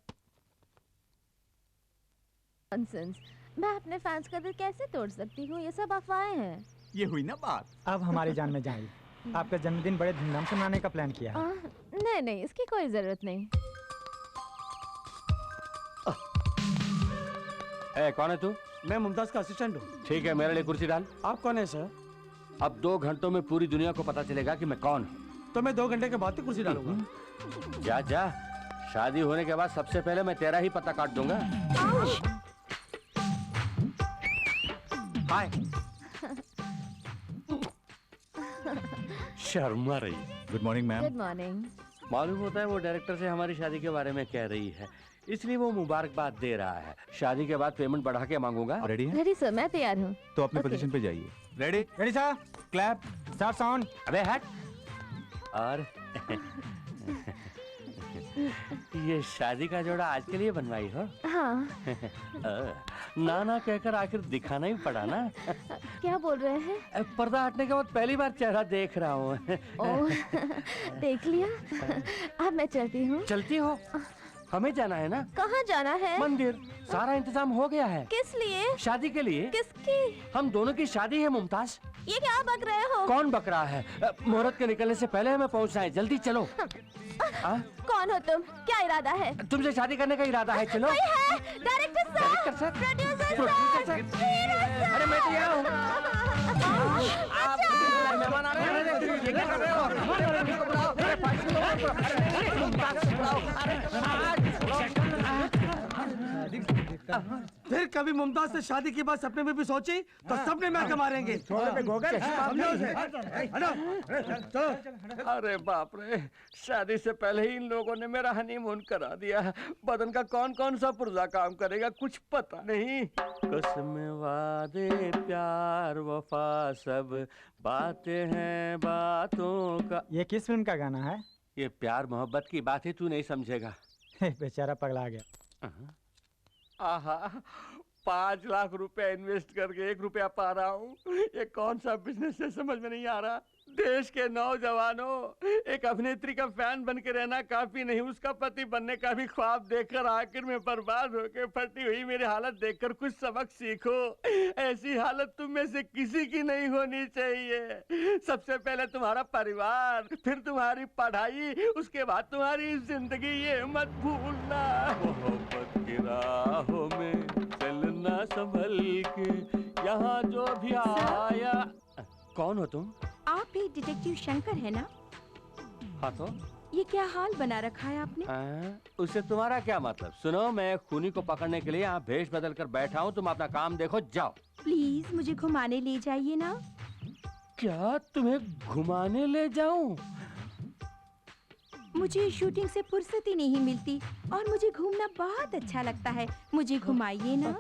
नॉनसेंस, मैं अपने फैंस का दिल कैसे तोड़ सकती हूँ? ये सब अफवाहें हैं। ये हुई ना बात। अब हमारी जान में जाएगी। आपका जन्मदिन बड़े धूमधाम से मनाने का प्लान किया है। नहीं नहीं, इसकी कोई जरूरत नहीं। कौन है तू? मैं मुमताज का असिस्टेंट हूँ। ठीक है, मेरे लिए कुर्सी डाल। आप कौन है सर? अब 2 घंटों में पूरी दुनिया को पता चलेगा कि मैं कौन हूँ। तो मैं 2 घंटे के बाद ही कुर्सी डालूंगा। जा जा, शादी होने के बाद सबसे पहले मैं तेरा ही पता काट दूंगा। हाय। शर्मा रही। Good morning ma'am. Good morning. मालूम होता है वो डायरेक्टर से हमारी शादी के बारे में कह रही है, इसलिए वो मुबारकबाद दे रहा है। शादी के बाद पेमेंट बढ़ा के मांगूंगा। रेडी है? रेडी सर, मैं तैयार हूँ। तो अपने पोजीशन पे जाइए। Ready? Ready sir. Clap, start sound. अबे हट। और ये शादी का जोड़ा आज के लिए बनवाई हो? हाँ। ना ना कहकर आखिर दिखाना ही पड़ा ना। क्या बोल रहे हैं? पर्दा हटने के बाद पहली बार चेहरा देख रहा हूँ। देख लिया। अब मैं चलती हूँ। चलती हो? हमें जाना है ना। कहाँ जाना है? मंदिर। सारा इंतजाम हो गया है। किस लिए? शादी के लिए। किसकी? हम दोनों की शादी है मुमताज। ये क्या बक रहे हो? कौन बक रहा है? मुहूर्त के निकलने से पहले हमें पहुंचना है, जल्दी चलो। कौन हो तुम? क्या इरादा है? तुमसे शादी करने का इरादा है, चलो। डायरेक्टर सर, प्रोड्यूसर सर, अरे मैं तो यहाँ हूँ। मेहमान आ रहे हैं। ये क्या कर रहे हो? फिर कभी मुमताज से शादी की बात सपने में भी सोची तो सबने महका मारेंगे। अरे बाप रे, शादी से पहले ही इन लोगों ने मेरा हनीमून करा दिया। बदन का कौन कौन सा पुर्जा काम करेगा कुछ पता नहीं। कसम वादे प्यार वफा सब बातें हैं बातों का। ये किस फिल्म का गाना है? ये प्यार मोहब्बत की बात है, तू नहीं समझेगा। बेचारा पगला गया। आहा, 5 लाख रुपए इन्वेस्ट करके 1 रुपया पा रहा हूँ। ये कौन सा बिजनेस है समझ में नहीं आ रहा। देश के नौजवानों, एक अभिनेत्री का फैन बन के रहना काफी नहीं, उसका पति बनने का भी ख्वाब देखकर आखिर में बर्बाद होकर फटी हुई मेरी हालत देखकर कुछ सबक सीखो। ऐसी हालत तुम में से किसी की नहीं होनी चाहिए। सबसे पहले तुम्हारा परिवार, फिर तुम्हारी पढ़ाई, उसके बाद तुम्हारी जिंदगी, ये मत भूलना। मोहब्बत की राहों में चलना संभल के, यहाँ जो भी आया। कौन हो तुम? आप भी डिटेक्टिव शंकर है ना? हाँ तो ये क्या हाल बना रखा है आपने? उससे तुम्हारा क्या मतलब? सुनो, मैं खूनी को पकड़ने के लिए यहाँ भेष बदल कर बैठा हूँ। तुम अपना काम देखो, जाओ। प्लीज मुझे घुमाने ले जाइए ना। क्या तुम्हें घुमाने ले जाऊं? मुझे शूटिंग से फुर्सत ही नहीं मिलती और मुझे घूमना बहुत अच्छा लगता है। मुझे घुमाइए ना।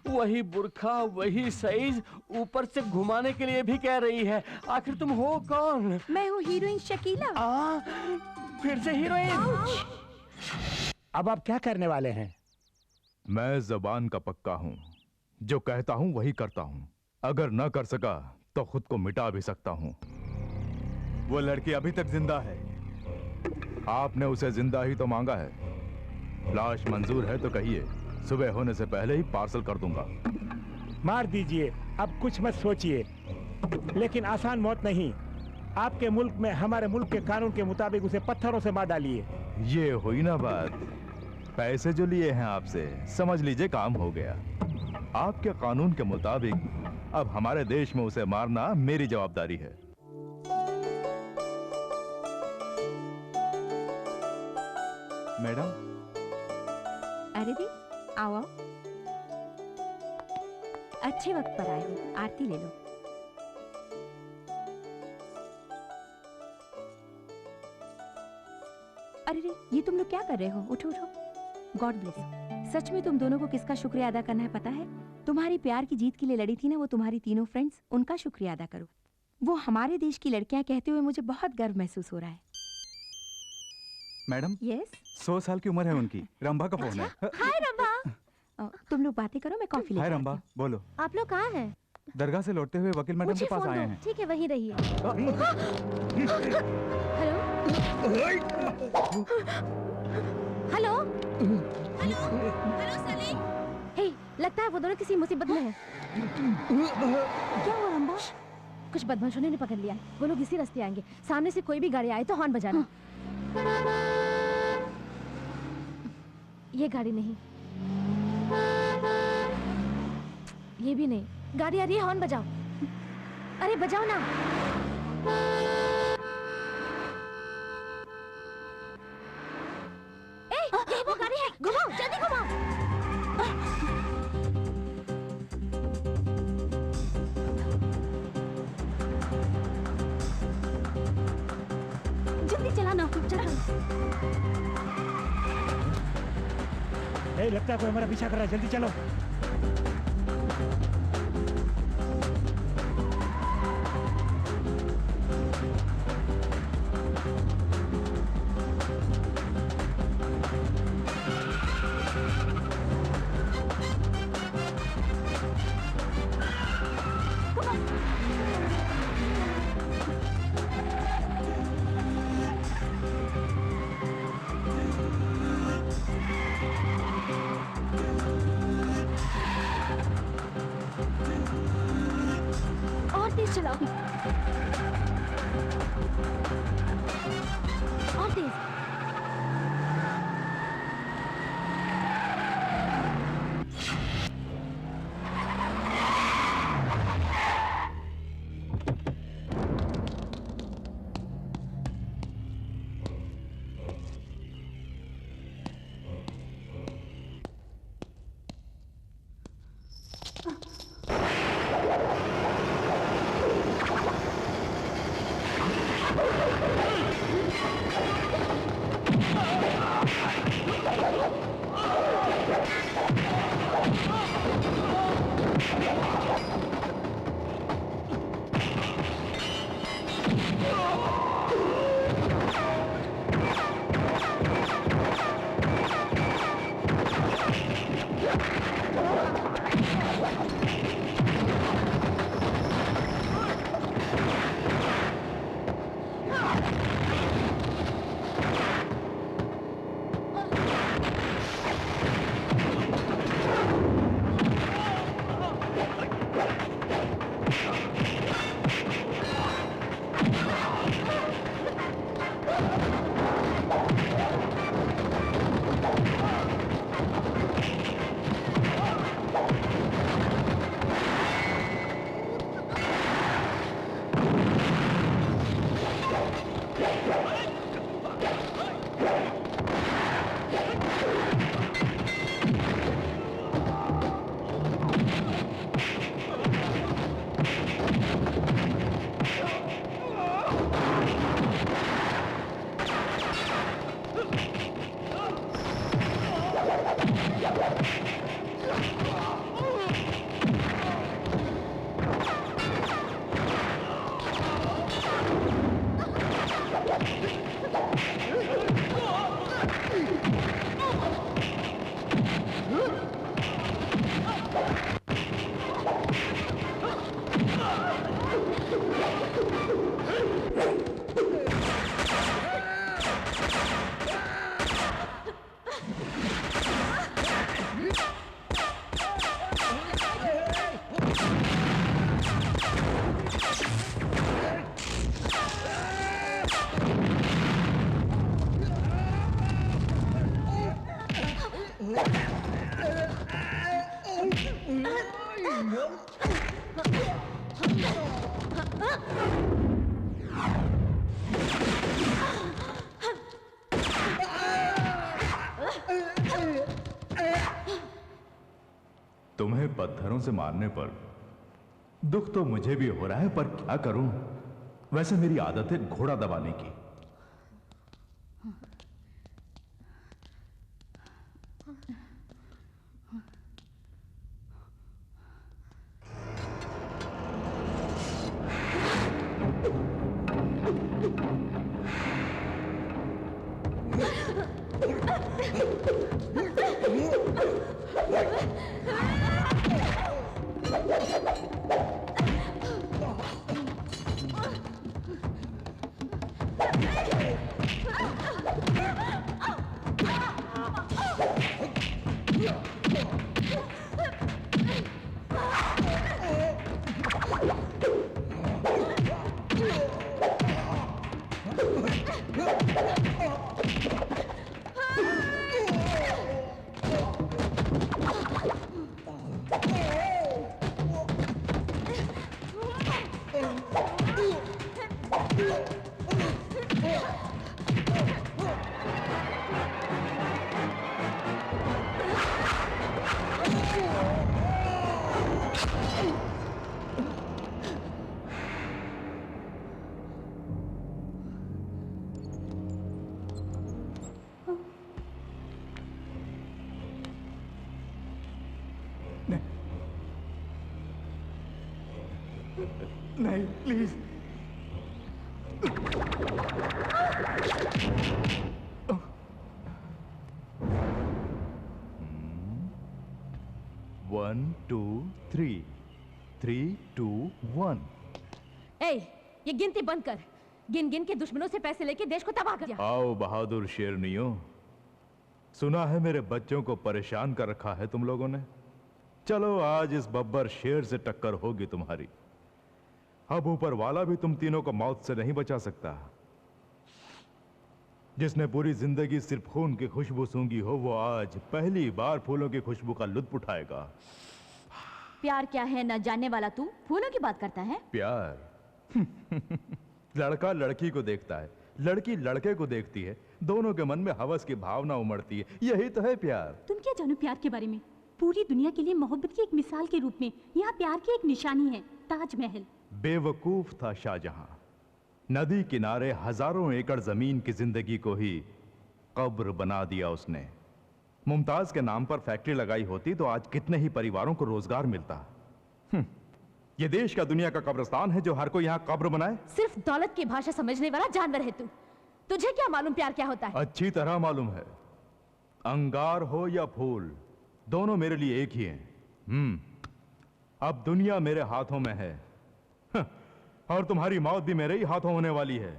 वही बुर्खा, वही साइज, ऊपर से घुमाने के लिए भी कह रही है। आखिर तुम हो कौन? मैं हूँ हीरोइन शकीला। फिर से हीरोइन? अब आप क्या करने वाले हैं? मैं जबान का पक्का हूं, जो कहता हूं वही करता हूं। अगर न कर सका तो खुद को मिटा भी सकता हूं। वो लड़की अभी तक जिंदा है। आपने उसे जिंदा ही तो मांगा है। लाश मंजूर है तो कहिए, सुबह होने से पहले ही पार्सल कर दूंगा। मार दीजिए, अब कुछ मत सोचिए, लेकिन आसान मौत नहीं। आपके मुल्क में हमारे मुल्क के कानून के मुताबिक उसे पत्थरों से मार डालिए। ये हुई ना बात। पैसे जो लिए हैं आपसे, समझ लीजिए काम हो गया। आपके कानून के मुताबिक अब हमारे देश में उसे मारना मेरी जवाबदारी है। मैडम। अरे दी, आओ आओ। अच्छे वक्त पर आए हो, आरती ले लो। अरे रे, ये तुम लोग क्या कर रहे हो? उठो उठो। God bless. सच में तुम दोनों को किसका शुक्रिया अदा करना है पता है? तुम्हारी प्यार की जीत के लिए लड़ी थी ना वो तुम्हारी तीनों फ्रेंड्स, उनका शुक्रिया अदा करो। वो हमारे देश की लड़कियां कहते हुए मुझे बहुत गर्व महसूस हो रहा है। मैडम। यस। 100 साल की उम्र है उनकी। रंभा का फोन है। हाय रंभा। तुम लोग बातें करो, मैं कॉफी लेकर हाय आती रंभा, हूँ। बोलो। आप लोग कहाँ हैं? दरगाह से लौटते हुए वकील मैडम के पास आए हैं। ठीक है, वहीं रहिए। Hello hello hello Salim. Hey, लगता है वो दोनों किसी मुसीबत में हैं। क्या हुआ रंभा? कुछ बदमाशों ने पकड़ लिया। वो लोग इसी रास्ते आएंगे। सामने से कोई भी गाड़ी आए तो हॉर्न बजाना। ये गाड़ी नहीं, ये भी नहीं। गाड़ी आ रही है, हॉर्न बजाओ। अरे बजाओ ना। ये वो गाड़ी है, घुमाओ, जल्दी घुमाओ। जल्दी चलाना, चलो। लगता है कोई हमारा पीछा कर रहा है, जल्दी चलो। और तेज चलाओ, और तेज। तुम्हें पत्थरों से मारने पर दुख तो मुझे भी हो रहा है, पर क्या करूं? वैसे मेरी आदत है घोड़ा दबाने की। नहीं, प्लीज। One two three, 3, 2, 1। ए, ये गिनती बंद कर। गिन गिन के दुश्मनों से पैसे लेके देश को तबाह कर दिया। आओ बहादुर शेरनियों, सुना है मेरे बच्चों को परेशान कर रखा है तुम लोगों ने। चलो आज इस बब्बर शेर से टक्कर होगी तुम्हारी। अब ऊपर वाला भी तुम तीनों को मौत से नहीं बचा सकता। जिसने पूरी जिंदगी सिर्फ खून की खुशबू सूंघी हो, वो आज पहली बार फूलों की खुशबू का लुत्फ उठाएगा। प्यार क्या है न जानने वाला तू फूलों की बात करता है? प्यार लड़का लड़की को देखता है, लड़की लड़के को देखती है, दोनों के मन में हवस की भावना उमड़ती है। यही तो है प्यार। तुम क्या जानो प्यार के बारे में? पूरी दुनिया के लिए मोहब्बत की एक मिसाल के रूप में यहाँ प्यार की एक निशानी है, ताजमहल। बेवकूफ था शाहजहां। नदी किनारे हजारों एकड़ जमीन की जिंदगी को ही कब्र बना दिया उसने। मुमताज के नाम पर फैक्ट्री लगाई होती तो आज कितने ही परिवारों को रोजगार मिलता। ये देश का दुनिया का कब्रिस्तान है जो हर कोई यहाँ कब्र बनाए। सिर्फ दौलत की भाषा समझने वाला जानवर है तू। तुझे क्या मालूम प्यार क्या होता है? अच्छी तरह मालूम है। अंगार हो या फूल, दोनों मेरे लिए एक ही हैं। अब दुनिया मेरे हाथों में है और तुम्हारी मौत भी मेरे ही हाथों होने वाली है।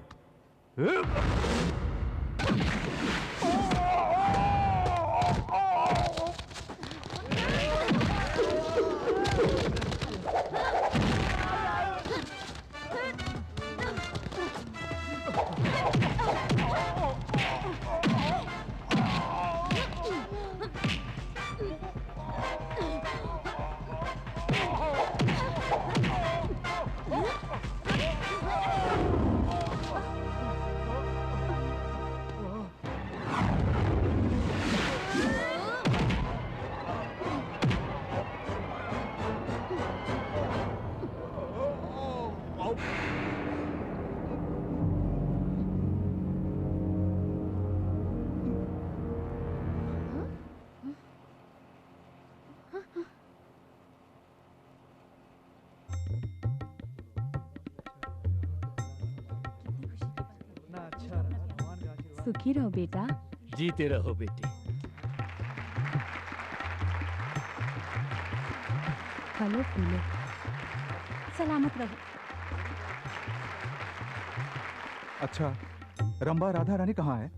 सुखी रहो बेटा। जीते रहो बेटी। फलो फूलो, सलामत रहो। अच्छा, रंबा राधा रानी कहाँ है?